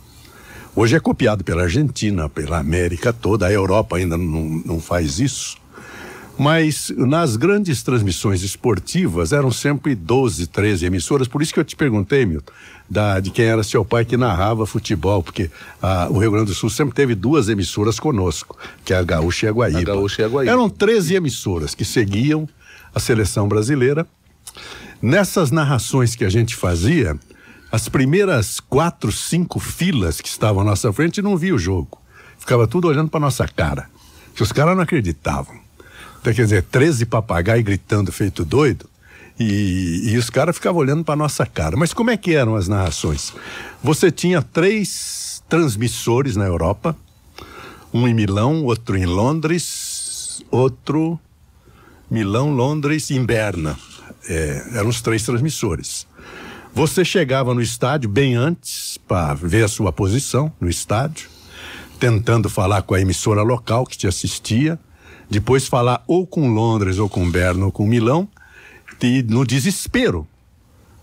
Hoje é copiado pela Argentina, pela América toda, a Europa ainda não faz isso. Mas nas grandes transmissões esportivas eram sempre 12, 13 emissoras, por isso que eu te perguntei, Milton, de quem era seu pai que narrava futebol, porque o Rio Grande do Sul sempre teve 2 emissoras conosco, que é a Gaúcha e a Guaíba. Eram 13 emissoras que seguiam a seleção brasileira. Nessas narrações que a gente fazia, as primeiras 4, 5 filas que estavam à nossa frente não via o jogo. Ficava tudo olhando para nossa cara, que os caras não acreditavam. Então, quer dizer, 13 papagaios gritando feito doido, E os caras ficavam olhando para nossa cara. Mas como é que eram as narrações? Você tinha 3 transmissores na Europa, um em Milão, outro em Londres, outro Milão, Londres e em Berna. Eram os 3 transmissores. Você chegava no estádio bem antes para ver a sua posição no estádio, tentando falar com a emissora local que te assistia, depois falar ou com Londres, ou com Berna, ou com Milão, e no desespero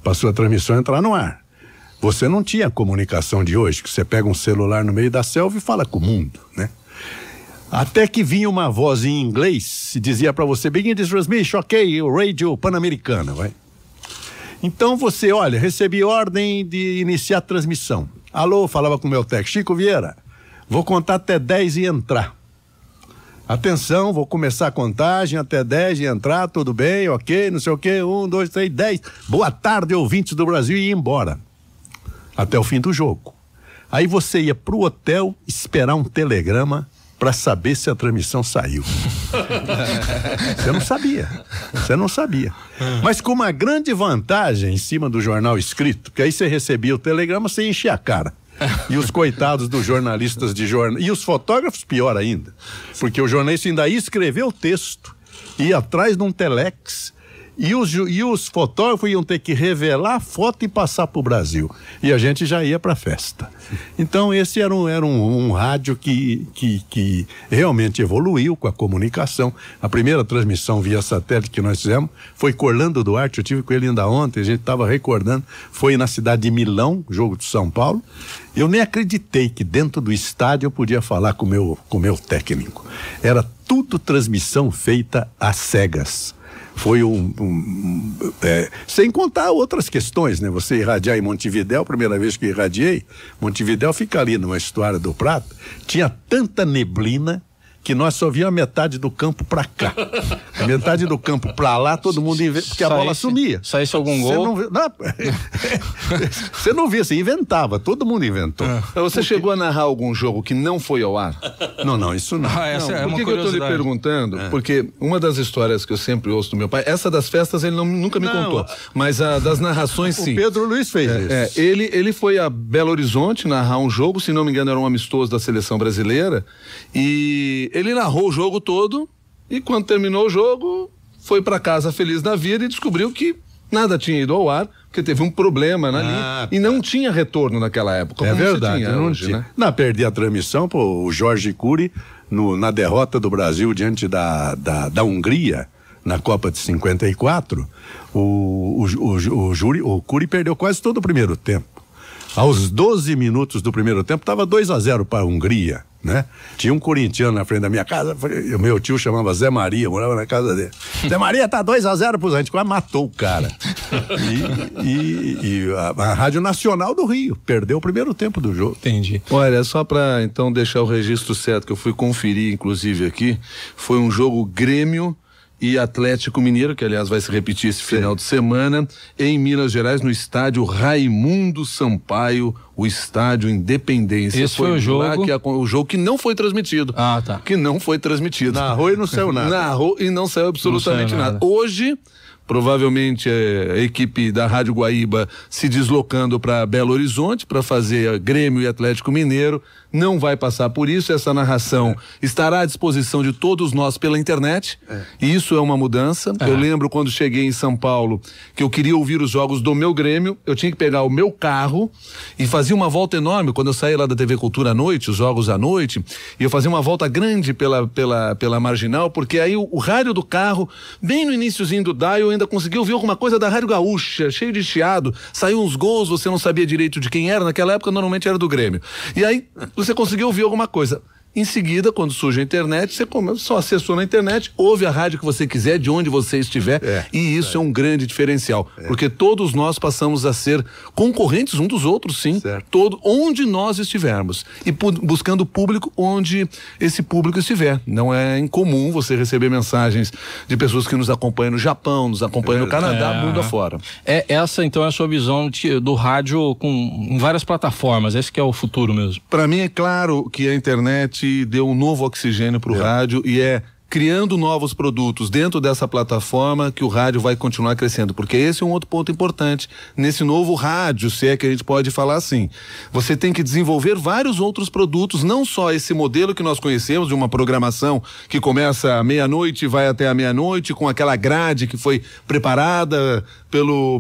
para sua transmissão entrar no ar. Você não tinha a comunicação de hoje, que você pega um celular no meio da selva e fala com o mundo, né? Até que vinha uma voz em inglês e dizia para você: begin this transmission, ok, radio Pan-Americana, vai. Então você, olha, recebi ordem de iniciar a transmissão. Alô, falava com o meu técnico, Chico Vieira, vou contar até 10 e entrar. Atenção, vou começar a contagem até 10 e entrar, tudo bem, ok, não sei o quê, 1, 2, 3, 10. Boa tarde, ouvintes do Brasil, e ia embora. Até o fim do jogo. Aí você ia pro hotel esperar um telegrama para saber se a transmissão saiu. Você não sabia. Mas com uma grande vantagem em cima do jornal escrito, porque aí você recebia o telegrama, você enchia a cara. E os coitados dos jornalistas de jornal, e os fotógrafos pior ainda, porque o jornalista ainda ia escrever o texto, ia atrás de um telex, e os fotógrafos iam ter que revelar a foto e passar para o Brasil, e a gente já ia para a festa. Então esse era um rádio que realmente evoluiu com a comunicação. A primeira transmissão via satélite que nós fizemos foi com Orlando Duarte, eu tive com ele ainda ontem, a gente estava recordando, foi na cidade de Milão, jogo de São Paulo. Eu nem acreditei que dentro do estádio eu podia falar com o meu técnico. Era tudo transmissão feita às cegas. Foi sem contar outras questões, né? Você irradiar em Montevidéu, a primeira vez que irradiei, Montevidéu fica ali numa estuária do Prata, tinha tanta neblina que nós só via a metade do campo pra cá. A metade do campo pra lá, todo mundo porque a bola sumia. Saísse algum gol? Você não via, você inventava, todo mundo inventou. Você chegou a narrar algum jogo que não foi ao ar? Não, isso não. Por que eu tô lhe perguntando? Porque uma das histórias que eu sempre ouço do meu pai, essa das festas ele nunca me contou, mas a das narrações sim. O Pedro Luiz fez isso. Ele foi a Belo Horizonte narrar um jogo, se não me engano era um amistoso da seleção brasileira, e ele narrou o jogo todo e quando terminou o jogo foi para casa feliz da vida e descobriu que nada tinha ido ao ar, porque teve um problema na linha e não tinha retorno naquela época. É verdade, não hoje, tinha. Né? Perdi a transmissão, o Jorge Cury na derrota do Brasil diante da Hungria na Copa de 54, o Cury perdeu quase todo o primeiro tempo. Aos 12 minutos do primeiro tempo, estava 2-0 para a Hungria, né? Tinha um corintiano na frente da minha casa, o meu tio chamava Zé Maria, morava na casa dele. Zé Maria, tá 2-0 pro gente, quase matou o cara. E a Rádio Nacional do Rio perdeu o primeiro tempo do jogo. Entendi. Olha, só para então deixar o registro certo, que eu fui conferir inclusive aqui, foi um jogo Grêmio e Atlético Mineiro, que aliás vai se repetir esse final de semana, em Minas Gerais, no estádio Raimundo Sampaio, o estádio Independência. Esse foi o jogo? O jogo que não foi transmitido. Tá. Que não foi transmitido. Narrou e não saiu nada. Narrou e não saiu absolutamente nada. Hoje, provavelmente a equipe da Rádio Guaíba se deslocando para Belo Horizonte para fazer Grêmio e Atlético Mineiro, não vai passar por isso, essa narração estará à disposição de todos nós pela internet, e isso é uma mudança. Eu lembro quando cheguei em São Paulo, que eu queria ouvir os jogos do meu Grêmio, eu tinha que pegar o meu carro e fazia uma volta enorme, quando eu saía lá da TV Cultura à noite, os jogos à noite, e eu fazia uma volta grande pela Marginal, porque aí o rádio do carro, bem no iniciozinho do dial, eu ainda consegui ouvir alguma coisa da Rádio Gaúcha, cheio de chiado, saiu uns gols, você não sabia direito de quem era, naquela época normalmente era do Grêmio, e aí você conseguiu ouvir alguma coisa. Em seguida, quando surge a internet, você só acessou na internet, ouve a rádio que você quiser, de onde você estiver, e isso é um grande diferencial, porque todos nós passamos a ser concorrentes uns dos outros, sim, onde nós estivermos, e buscando público onde esse público estiver. Não é incomum você receber mensagens de pessoas que nos acompanham no Japão, nos acompanham no Canadá, mundo afora. Essa, então, é a sua visão do rádio em várias plataformas, esse que é o futuro mesmo. Para mim é claro que a internet deu um novo oxigênio para o rádio e é criando novos produtos dentro dessa plataforma que o rádio vai continuar crescendo, porque esse é um outro ponto importante nesse novo rádio, se é que a gente pode falar assim. Você tem que desenvolver vários outros produtos, não só esse modelo que nós conhecemos de uma programação que começa à meia-noite e vai até a meia-noite com aquela grade que foi preparada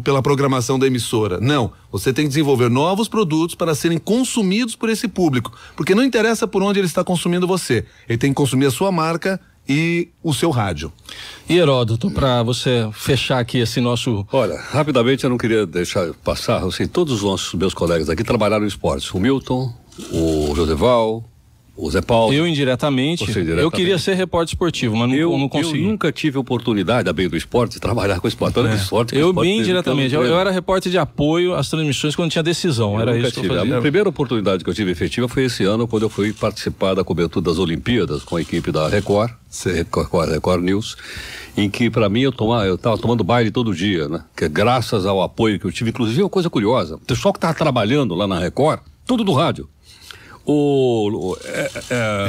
pela programação da emissora. Não, você tem que desenvolver novos produtos para serem consumidos por esse público, porque não interessa por onde ele está consumindo você, ele tem que consumir a sua marca e o seu rádio. E Heródoto, para você fechar aqui esse nosso... Olha, rapidamente eu não queria deixar passar, assim, todos os meus colegas aqui trabalharam no esporte, o Milton, o Joseval, o Zé Paulo. Eu indiretamente, eu queria ser repórter esportivo, mas não consegui. Eu nunca tive oportunidade, a bem do esporte, de trabalhar com esporte. Eu bem indiretamente, eu era repórter de apoio às transmissões quando tinha decisão, era isso que eu fazia. A primeira oportunidade que eu tive efetiva foi esse ano, quando eu fui participar da cobertura das Olimpíadas com a equipe da Record News, em que para mim eu estava tomando baile todo dia, né? Que graças ao apoio que eu tive, inclusive uma coisa curiosa, o pessoal que estava trabalhando lá na Record, tudo do rádio.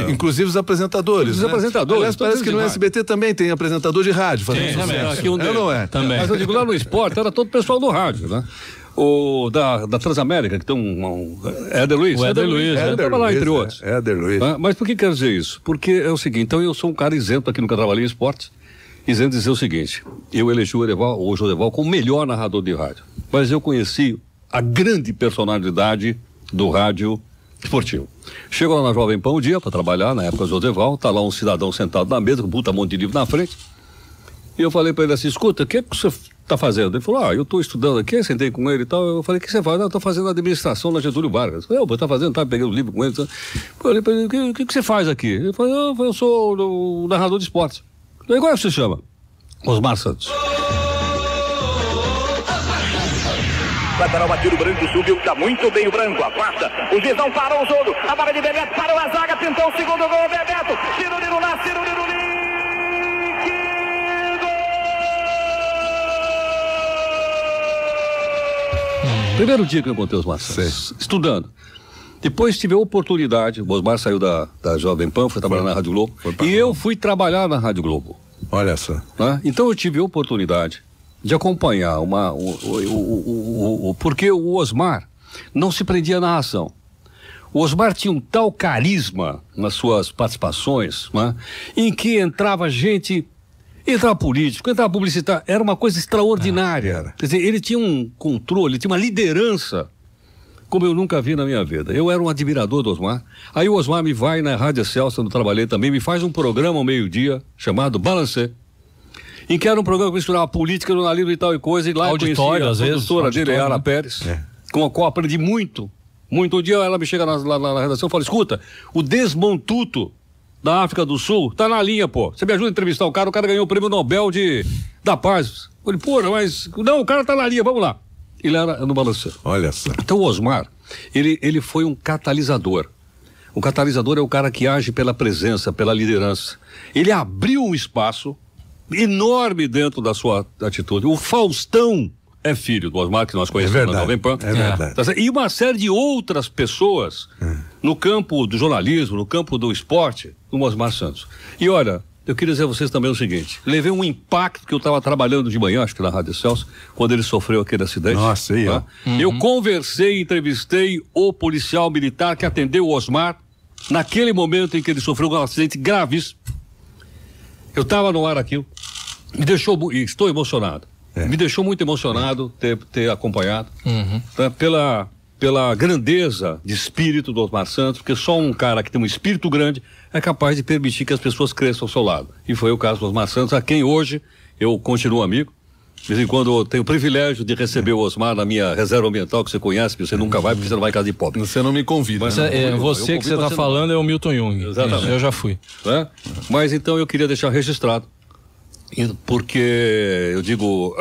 Inclusive os apresentadores. Aliás, parece que no SBT também tem apresentador de rádio. Aqui não é. Também. Mas eu digo, lá no esporte era todo o pessoal do rádio, né? O da Transamérica, que tem um Éder Luiz. O Éder Luiz, estava lá, entre outros. Éder Luiz. Mas por que quer dizer isso? Porque é o seguinte, então eu sou um cara isento aqui, nunca trabalhei em esporte, isento de dizer o seguinte, eu elegi o Joseval como o melhor narrador de rádio, mas eu conheci a grande personalidade do rádio esportivo. Chego lá na Jovem Pan um dia para trabalhar, na época do Joseval, tá lá um cidadão sentado na mesa, com um monte de livro na frente, e eu falei para ele assim, escuta, o que você tá fazendo? Ele falou, eu tô estudando aqui, sentei com ele e tal. Eu falei, o que você faz? Não, eu tô fazendo administração na Getúlio Vargas. Eu falei, tá fazendo? Tá pegando o livro com ele. Eu falei para ele, o que você faz aqui? Ele falou, eu sou o narrador de esportes. Eu falei, como é que você chama? Osmar Santos. Lateral batido, o branco subiu, tá muito bem o branco, afasta, o juiz não parou o jogo, a bola de Bebeto, parou a zaga, pintou o segundo gol, Bebeto, Cirulino lá, Cirulino Primeiro dia que eu encontrei os Osmar Santos, estudando. Depois tive a oportunidade, o Osmar saiu da Jovem Pan, foi trabalhar na Rádio Globo, e eu fui trabalhar na Rádio Globo. Olha só. Né? Então eu tive a oportunidade de acompanhar porque o Osmar não se prendia à narração. O Osmar tinha um tal carisma nas suas participações, né? Em que entrava gente, entrava político, entrava publicitário, era uma coisa extraordinária. Quer dizer, ele tinha um controle, tinha uma liderança como eu nunca vi na minha vida. Eu era um admirador do Osmar. Aí o Osmar me vai na Rádio Excelsior, onde eu trabalhei também, me faz um programa ao meio-dia chamado Balancê, em que era um programa que misturava política, jornalismo e tal e coisa, e lá auditório, eu conheci a produtora dele, né? Ana Pérez, com a qual aprendi muito. Um dia ela me chega na redação e fala, escuta, o Desmond Tutu da África do Sul tá na linha, pô. Você me ajuda a entrevistar o cara ganhou o prêmio Nobel da Paz. Eu falei, mas... Não, o cara tá na linha, vamos lá. Ele era no Balancê. Olha só. Então o Osmar, ele foi um catalisador. O catalisador é o cara que age pela presença, pela liderança. Ele abriu um espaço enorme dentro da sua atitude. O Faustão é filho do Osmar, que nós conhecemos na Jovem Pan. É verdade. E uma série de outras pessoas no campo do jornalismo, no campo do esporte, o Osmar Santos. E olha, eu queria dizer a vocês também o seguinte, levei um impacto que eu estava trabalhando de manhã, acho que na Rádio Excelsior, quando ele sofreu aquele acidente. Nossa, aí, ó. Eu conversei, entrevistei o policial militar que atendeu o Osmar naquele momento em que ele sofreu um acidente gravíssimo. Eu estava no ar aquilo, me deixou, estou emocionado, me deixou muito emocionado ter acompanhado, tá? pela grandeza de espírito do Osmar Santos, porque só um cara que tem um espírito grande é capaz de permitir que as pessoas cresçam ao seu lado. E foi o caso do Osmar Santos, a quem hoje eu continuo amigo. De vez em quando eu tenho o privilégio de receber o Osmar na minha reserva ambiental, que você conhece, que você nunca vai, porque você não vai em casa de pobre. Você não me convida. Mas você que você está falando é o Milton Jung. Exatamente. Eu já fui. Mas então eu queria deixar registrado, porque eu digo,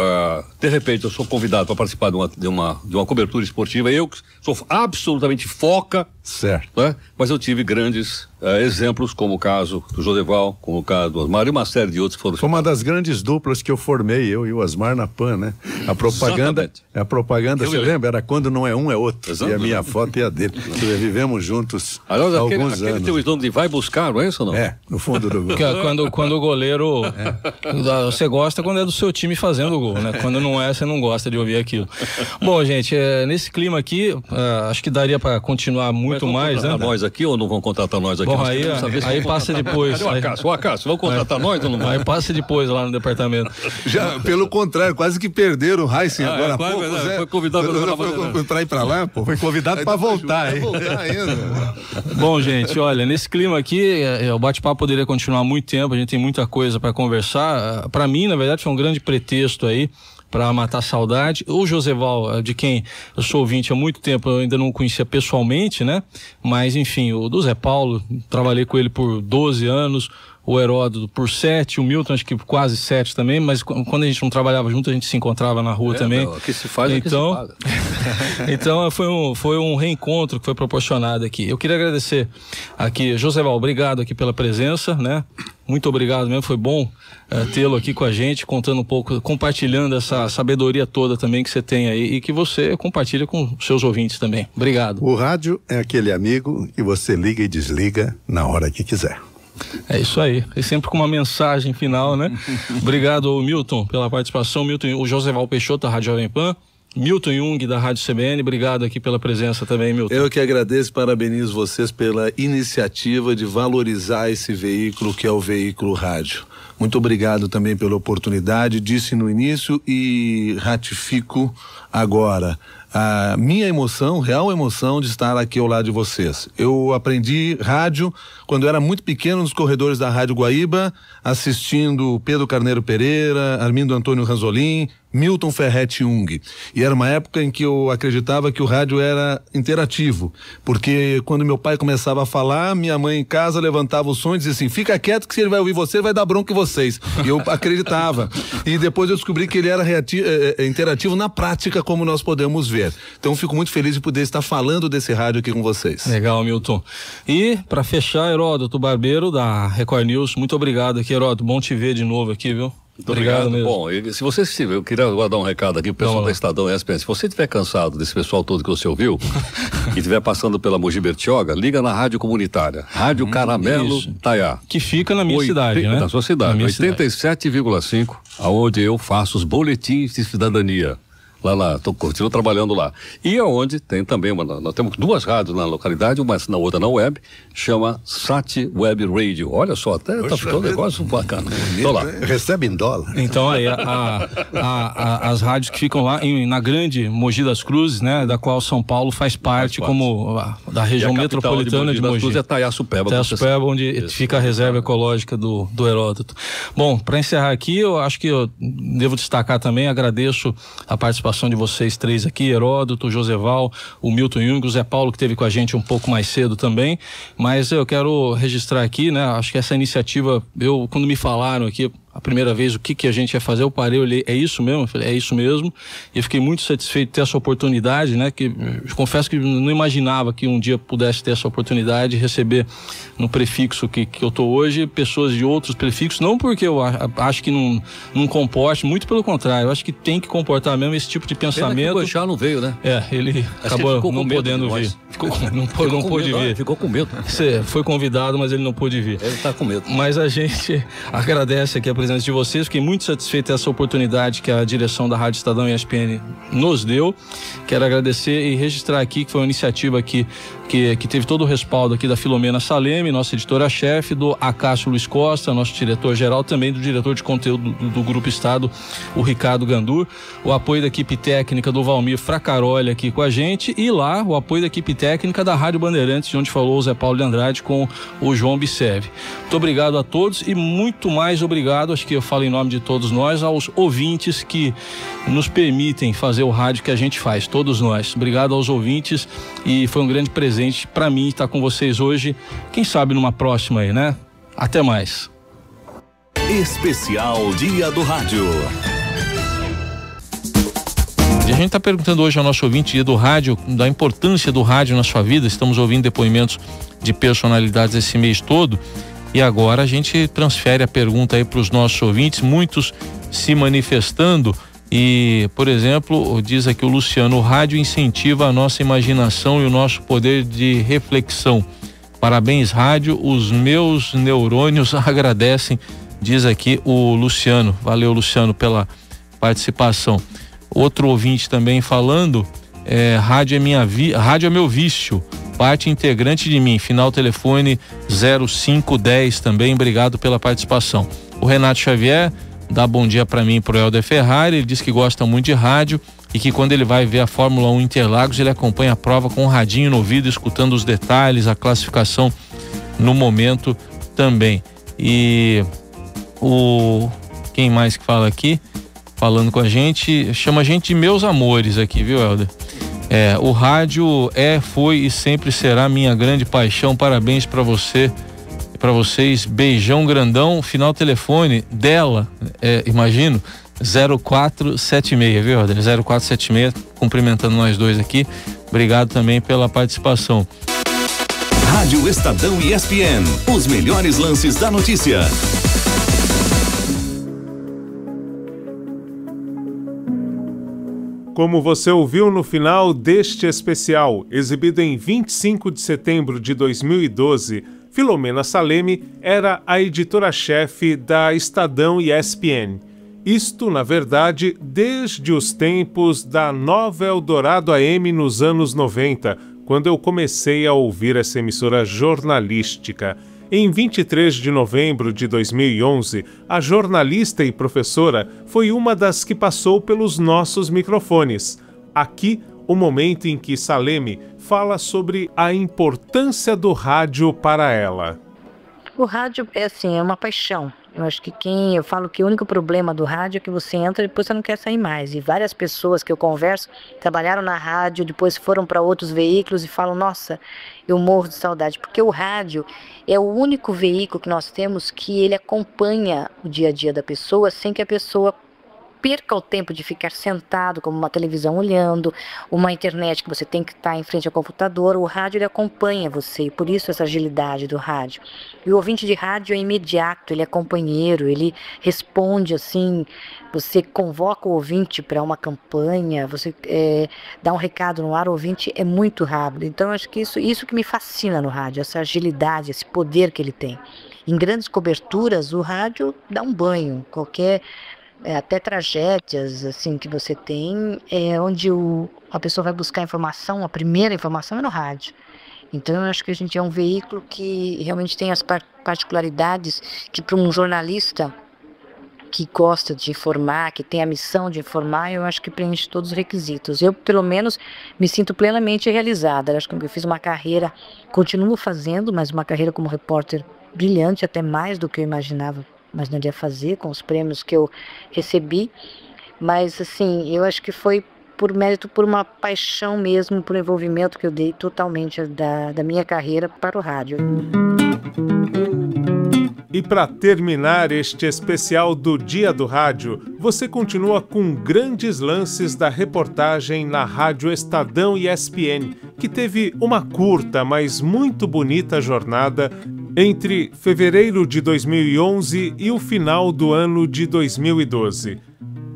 de repente eu sou convidado para participar de uma cobertura esportiva, eu que sou absolutamente foca Certo. Né? Mas eu tive grandes exemplos, como o caso do Joseval, como o caso do Osmar e uma série de outros foram. Foi uma das grandes duplas que eu formei, eu e o Osmar na PAN, né? A propaganda, você lembra? Era quando não é um, é outro. Exatamente. E a minha foto e a dele. Vivemos juntos há alguns anos. Aquele teu slogan de vai buscar, não é isso ou não? É, no fundo do gol. Quando o goleiro... Você gosta quando é do seu time fazendo o gol, né? Quando não é, você não gosta de ouvir aquilo. Bom, gente, nesse clima aqui, acho que daria para continuar muito mais, né? Nós aqui ou não vão contratar nós aqui? Bom, aí passa depois. O Acácio, vão contratar nós ou não vão? Aí passa depois lá no departamento. Já, pelo contrário, quase que perderam o Heisen agora há pouco. Foi convidado para ir para lá, pô. Foi convidado para voltar, hein? Bom, gente, olha, nesse clima aqui, o bate-papo poderia continuar muito tempo, a gente tem muita coisa para conversar. Para mim, na verdade, foi um grande pretexto aí para matar a saudade. O Joseval, de quem eu sou ouvinte há muito tempo, eu ainda não o conhecia pessoalmente, né? Mas, enfim, o do Zé Paulo, trabalhei com ele por 12 anos, o Heródoto por 7, o Milton acho que quase 7 também, mas quando a gente não trabalhava junto, a gente se encontrava na rua também. O que se faz então, é que se paga. Então foi um reencontro que foi proporcionado aqui. Eu queria agradecer aqui, Joseval, obrigado aqui pela presença, né? Muito obrigado mesmo, foi bom tê-lo aqui com a gente, contando um pouco, compartilhando essa sabedoria toda também que você tem aí e que você compartilha com seus ouvintes também. Obrigado. O rádio é aquele amigo que você liga e desliga na hora que quiser. É isso aí, e sempre com uma mensagem final, né? Obrigado, Milton, pela participação. Milton, o Joseval Peixoto, da Rádio Jovem Pan. Milton Jung, da Rádio CBN, obrigado aqui pela presença também, Milton. Eu que agradeço e parabenizo vocês pela iniciativa de valorizar esse veículo que é o veículo rádio. Muito obrigado também pela oportunidade, disse no início e ratifico agora. A minha emoção, real emoção de estar aqui ao lado de vocês. Eu aprendi rádio quando eu era muito pequeno nos corredores da Rádio Guaíba, assistindo Pedro Carneiro Pereira, Armindo Antônio Ranzolin, Milton Ferretti Jung. E era uma época em que eu acreditava que o rádio era interativo, porque quando meu pai começava a falar, minha mãe em casa levantava o som e dizia assim, fica quieto que se ele vai ouvir você, vai dar bronca em vocês. E eu acreditava. E depois eu descobri que ele era interativo na prática, como nós podemos ver. Então fico muito feliz de poder estar falando desse rádio aqui com vocês. Legal, Milton. E para fechar, Heródoto Barbeiro da Record News, muito obrigado aqui, Heródoto, bom te ver de novo aqui, viu? Muito obrigado mesmo. Bom, se você estiver, eu queria dar um recado aqui pro pessoal da Estadão ESPN. Se você estiver cansado desse pessoal todo que você ouviu e estiver passando pela Mogi Bertioga, liga na rádio comunitária, Rádio Caramelo Taiá. Que fica na minha cidade, né? Na sua cidade, 87,5, aonde eu faço os boletins de cidadania. Lá, continuo trabalhando lá. E aonde tem também, nós temos 2 rádios na localidade, uma na outra na web, chama Sat Web Radio. Olha só, até tá ficando um negócio bacana. Tô lá. Recebe em dólar. Então aí, as rádios que ficam lá na grande Mogi das Cruzes, né, da qual São Paulo faz parte como da região metropolitana de Mogi. Cruzes é Taiaçupeba. Taiaçupeba, onde fica a reserva ecológica do Heródoto. Bom, para encerrar aqui, eu acho que eu devo destacar também, agradeço a participação de vocês 3 aqui, Heródoto, Joseval, o Milton Jung, o Zé Paulo que esteve com a gente um pouco mais cedo também, mas eu quero registrar aqui, né, acho que essa iniciativa, quando me falaram aqui a primeira vez o que a gente ia fazer, eu parei, olhei, é isso mesmo? Eu falei, é isso mesmo, e eu fiquei muito satisfeito de ter essa oportunidade, né, que eu confesso que não imaginava que um dia pudesse ter essa oportunidade de receber no prefixo que eu tô hoje, pessoas de outros prefixos, não porque eu acho que não comporte, muito pelo contrário, eu acho que tem que comportar mesmo esse tipo de pensamento. O já não veio, né? Ele acabou não podendo vir. Não pôde vir. Ficou com medo. Você foi convidado, mas ele não pôde vir. Ele tá com medo. Mas a gente agradece aqui a presença de vocês, fiquei muito satisfeito dessa oportunidade que a direção da Rádio Estadão e ESPN nos deu. Quero agradecer e registrar aqui que foi uma iniciativa aqui que teve todo o respaldo aqui da Filomena Saleme, nossa editora-chefe, do Acácio Luiz Costa, nosso diretor-geral, também do diretor de conteúdo do Grupo Estado, o Ricardo Gandur, o apoio da equipe técnica do Valmir Fracaroli aqui com a gente e lá o apoio da equipe técnica da Rádio Bandeirantes, de onde falou o Zé Paulo de Andrade com o João Bissev. Muito obrigado a todos e muito mais obrigado, acho que eu falo em nome de todos nós, aos ouvintes que nos permitem fazer o rádio que a gente faz, todos nós. Obrigado aos ouvintes e foi um grande presente para mim estar com vocês hoje, quem sabe numa próxima aí, né? Até mais. Especial Dia do Rádio. A gente está perguntando hoje ao nosso ouvinte do rádio, da importância do rádio na sua vida. Estamos ouvindo depoimentos de personalidades esse mês todo. E agora a gente transfere a pergunta aí para os nossos ouvintes, muitos se manifestando. E, por exemplo, diz aqui o Luciano: o rádio incentiva a nossa imaginação e o nosso poder de reflexão. Parabéns, rádio, os meus neurônios agradecem, diz aqui o Luciano. Valeu, Luciano, pela participação. Outro ouvinte também falando: rádio é meu vício, parte integrante de mim. Final telefone 0510 também, obrigado pela participação. O Renato Xavier dá bom dia para mim e pro Helder Ferrari. Ele diz que gosta muito de rádio e que quando ele vai ver a Fórmula 1 Interlagos, ele acompanha a prova com um radinho no ouvido, escutando os detalhes, a classificação no momento também. E quem mais que fala aqui, falando com a gente, chama a gente de meus amores aqui, viu, Helder? O rádio foi e sempre será minha grande paixão. Parabéns para você, para vocês, beijão grandão. Final telefone dela, imagino, 0476, viu, Helder? 0476, cumprimentando nós dois aqui. Obrigado também pela participação. Rádio Estadão e ESPN, os melhores lances da notícia. Como você ouviu no final deste especial, exibido em 25 de setembro de 2012, Filomena Salemi era a editora-chefe da Estadão e ESPN. Isto, na verdade, desde os tempos da Nova Eldorado AM nos anos 90, quando eu comecei a ouvir essa emissora jornalística. Em 23 de novembro de 2011, a jornalista e professora foi uma das que passou pelos nossos microfones. Aqui, o momento em que Salemi fala sobre a importância do rádio para ela. O rádio é uma paixão. Eu falo que o único problema do rádio é que você entra e depois você não quer sair mais. E várias pessoas que eu converso trabalharam na rádio, depois foram para outros veículos e falam: nossa, eu morro de saudade. Porque o rádio é o único veículo que nós temos que ele acompanha o dia a dia da pessoa sem que a pessoa perca o tempo de ficar sentado como uma televisão olhando, uma internet que você tem que estar em frente ao computador. O rádio ele acompanha você, e por isso essa agilidade do rádio. E o ouvinte de rádio é imediato, ele é companheiro, ele responde assim, você convoca o ouvinte para uma campanha, você dá um recado no ar, o ouvinte é muito rápido. Então eu acho que isso que me fascina no rádio, essa agilidade, esse poder que ele tem. Em grandes coberturas, o rádio dá um banho, até tragédias assim que você tem, onde a pessoa vai buscar informação, a primeira informação é no rádio. Então eu acho que a gente é um veículo que realmente tem as particularidades que, para um jornalista que gosta de informar, que tem a missão de informar, eu acho que preenche todos os requisitos. Eu, pelo menos, me sinto plenamente realizada. Eu acho que eu fiz uma carreira, continuo fazendo, mas uma carreira como repórter brilhante, até mais do que eu imaginaria fazer com os prêmios que eu recebi, mas assim, eu acho que foi por mérito, por uma paixão mesmo, por envolvimento que eu dei totalmente da minha carreira para o rádio. E para terminar este especial do Dia do Rádio, você continua com grandes lances da reportagem na Rádio Estadão e ESPN, que teve uma curta, mas muito bonita jornada entre fevereiro de 2011 e o final do ano de 2012.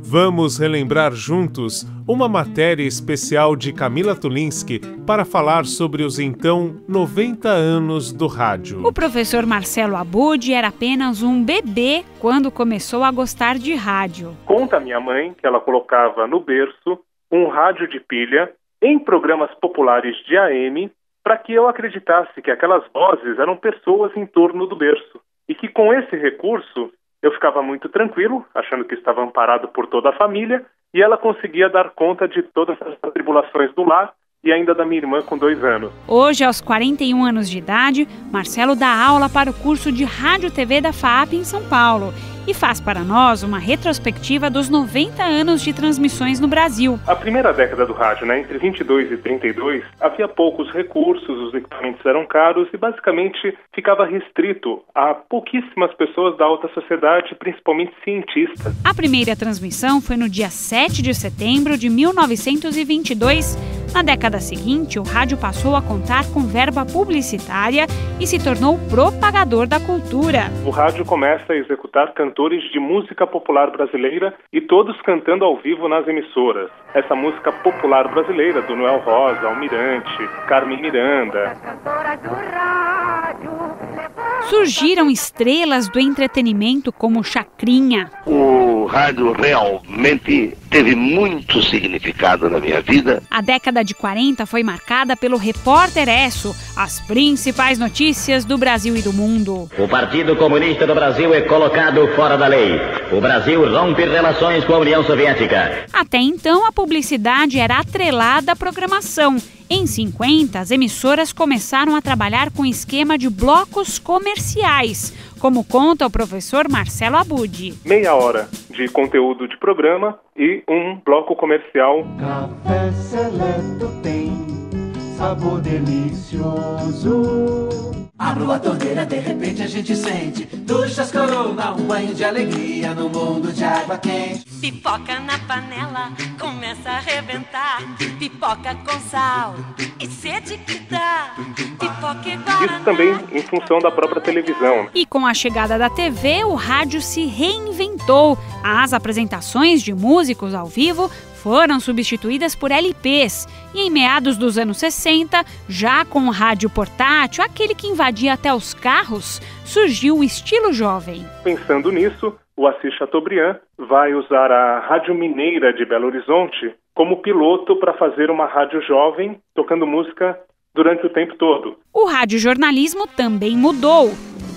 Vamos relembrar juntos uma matéria especial de Camila Tulinski para falar sobre os então 90 anos do rádio. O professor Marcelo Abud era apenas um bebê quando começou a gostar de rádio. Conta minha mãe que ela colocava no berço um rádio de pilha em programas populares de AM para que eu acreditasse que aquelas vozes eram pessoas em torno do berço. E que com esse recurso eu ficava muito tranquilo, achando que estava amparado por toda a família, e ela conseguia dar conta de todas as atribulações do lar e ainda da minha irmã com 2 anos. Hoje, aos 41 anos de idade, Marcelo dá aula para o curso de Rádio TV da FAAP em São Paulo e faz para nós uma retrospectiva dos 90 anos de transmissões no Brasil. A primeira década do rádio, entre 22 e 32, havia poucos recursos, os equipamentos eram caros e basicamente ficava restrito a pouquíssimas pessoas da alta sociedade, principalmente cientistas. A primeira transmissão foi no dia 7 de setembro de 1922. Na década seguinte, o rádio passou a contar com verba publicitária e se tornou propagador da cultura. O rádio começa a executar cantores de música popular brasileira e todos cantando ao vivo nas emissoras. Essa música popular brasileira, do Noel Rosa, Almirante, Carmen Miranda. Surgiram estrelas do entretenimento como Chacrinha. O rádio realmente teve muito significado na minha vida. A década de 40 foi marcada pelo Repórter Esso, as principais notícias do Brasil e do mundo. O Partido Comunista do Brasil é colocado fora da lei. O Brasil rompe relações com a União Soviética. Até então, a publicidade era atrelada à programação. Em 50, as emissoras começaram a trabalhar com esquema de blocos comerciais, como conta o professor Marcelo Abud. Meia hora de conteúdo de programa e um bloco comercial. Café Seleto tem sabor delicioso. Abro a torneira, de repente a gente sente duchas corona, um banho de alegria no mundo de água quente. Pipoca na panela, começa a arrebentar. Pipoca com sal e sede que dá. Pipoca e guaraná. Isso também em função da própria televisão. E com a chegada da TV, o rádio se reinventou. As apresentações de músicos ao vivo foram substituídas por LPs. E em meados dos anos 60, já com o rádio portátil, aquele que invadia até os carros, surgiu o estilo jovem. Pensando nisso, o Assis Chateaubriand vai usar a Rádio Mineira de Belo Horizonte como piloto para fazer uma rádio jovem, tocando música durante o tempo todo. O radiojornalismo também mudou.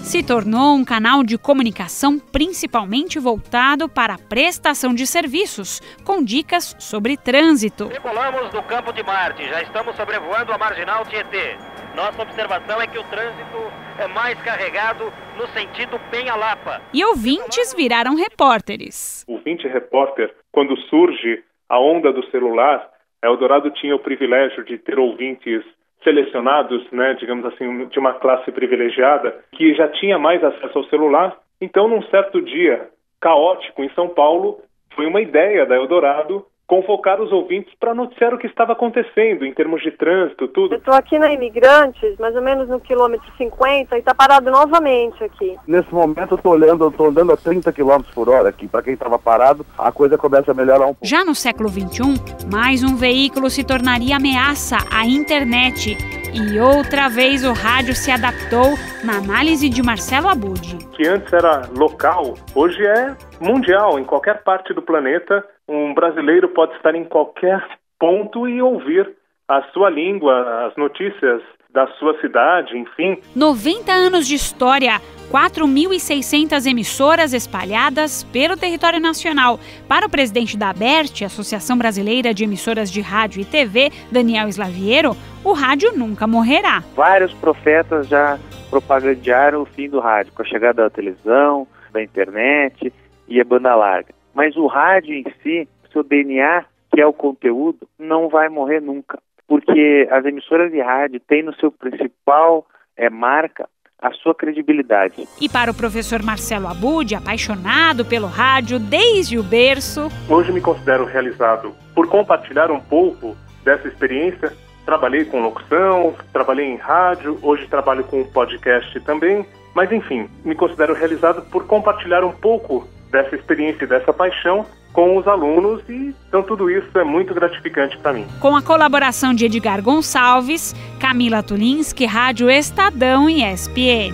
Se tornou um canal de comunicação principalmente voltado para a prestação de serviços, com dicas sobre trânsito. Decolamos do Campo de Marte, já estamos sobrevoando a Marginal Tietê. Nossa observação é que o trânsito é mais carregado no sentido Penha-Lapa. E ouvintes viraram repórteres. O ouvinte repórter, quando surge a onda do celular, Eldorado tinha o privilégio de ter ouvintes selecionados, digamos assim, de uma classe privilegiada, que já tinha mais acesso ao celular. Então, num certo dia caótico em São Paulo, foi uma ideia da Eldorado convocar os ouvintes para noticiar o que estava acontecendo em termos de trânsito, tudo. Eu estou aqui na Imigrantes, mais ou menos no quilômetro 50, e está parado novamente aqui. Nesse momento eu estou andando a 30 km por hora aqui. Para quem estava parado, a coisa começa a melhorar um pouco. Já no século XXI, mais um veículo se tornaria ameaça à internet. E outra vez o rádio se adaptou na análise de Marcelo Abud. Que antes era local, hoje é mundial. Em qualquer parte do planeta, um brasileiro pode estar em qualquer ponto e ouvir a sua língua, as notícias da sua cidade, enfim. 90 anos de história, 4.600 emissoras espalhadas pelo território nacional. Para o presidente da ABERT, Associação Brasileira de Emissoras de Rádio e TV, Daniel Slaviero, o rádio nunca morrerá. Vários profetas já propagandearam o fim do rádio, com a chegada da televisão, da internet e a banda larga. Mas o rádio em si, seu DNA, que é o conteúdo, não vai morrer nunca. Porque as emissoras de rádio têm no seu principal marca a sua credibilidade. E para o professor Marcelo Abud, apaixonado pelo rádio desde o berço... Hoje me considero realizado por compartilhar um pouco dessa experiência. Trabalhei com locução, trabalhei em rádio, hoje trabalho com podcast também. Mas enfim, me considero realizado por compartilhar um pouco dessa experiência e dessa paixão com os alunos, e então tudo isso é muito gratificante para mim. Com a colaboração de Edgar Gonçalves, Camila Tulinski, Rádio Estadão e ESPN.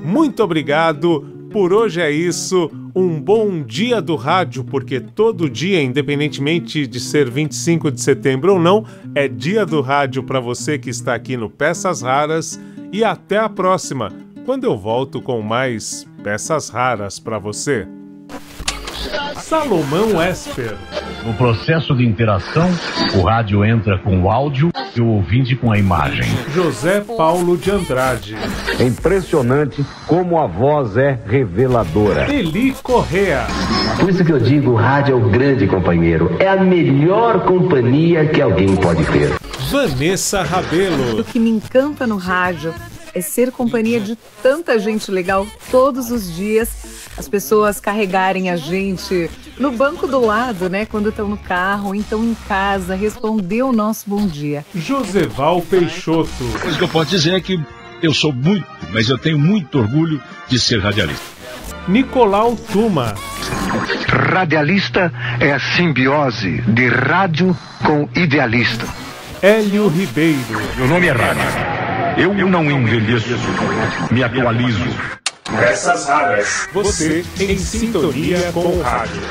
Muito obrigado, por hoje é isso, um bom dia do rádio, porque todo dia, independentemente de ser 25 de setembro ou não, é dia do rádio para você que está aqui no Peças Raras, e até a próxima, quando eu volto com mais peças raras para você. Salomão Esper. No processo de interação, o rádio entra com o áudio o ouvinte com a imagem. José Paulo de Andrade. É impressionante como a voz é reveladora. Eli Correa. Por isso que eu digo, o rádio é o grande companheiro. É a melhor companhia que alguém pode ter. Vanessa Rabelo. O que me encanta no rádio é ser companhia de tanta gente legal todos os dias. As pessoas carregarem a gente no banco do lado, né? Quando estão no carro, então em casa, responder o nosso bom dia. Joseval Peixoto. A coisa que eu posso dizer é que eu sou mas eu tenho muito orgulho de ser radialista. Nicolau Tuma. Radialista é a simbiose de rádio com idealista. Hélio Ribeiro. Meu nome é rádio. Eu não envelheço, me atualizo. Peças raras. Você em sintonia com o rádio.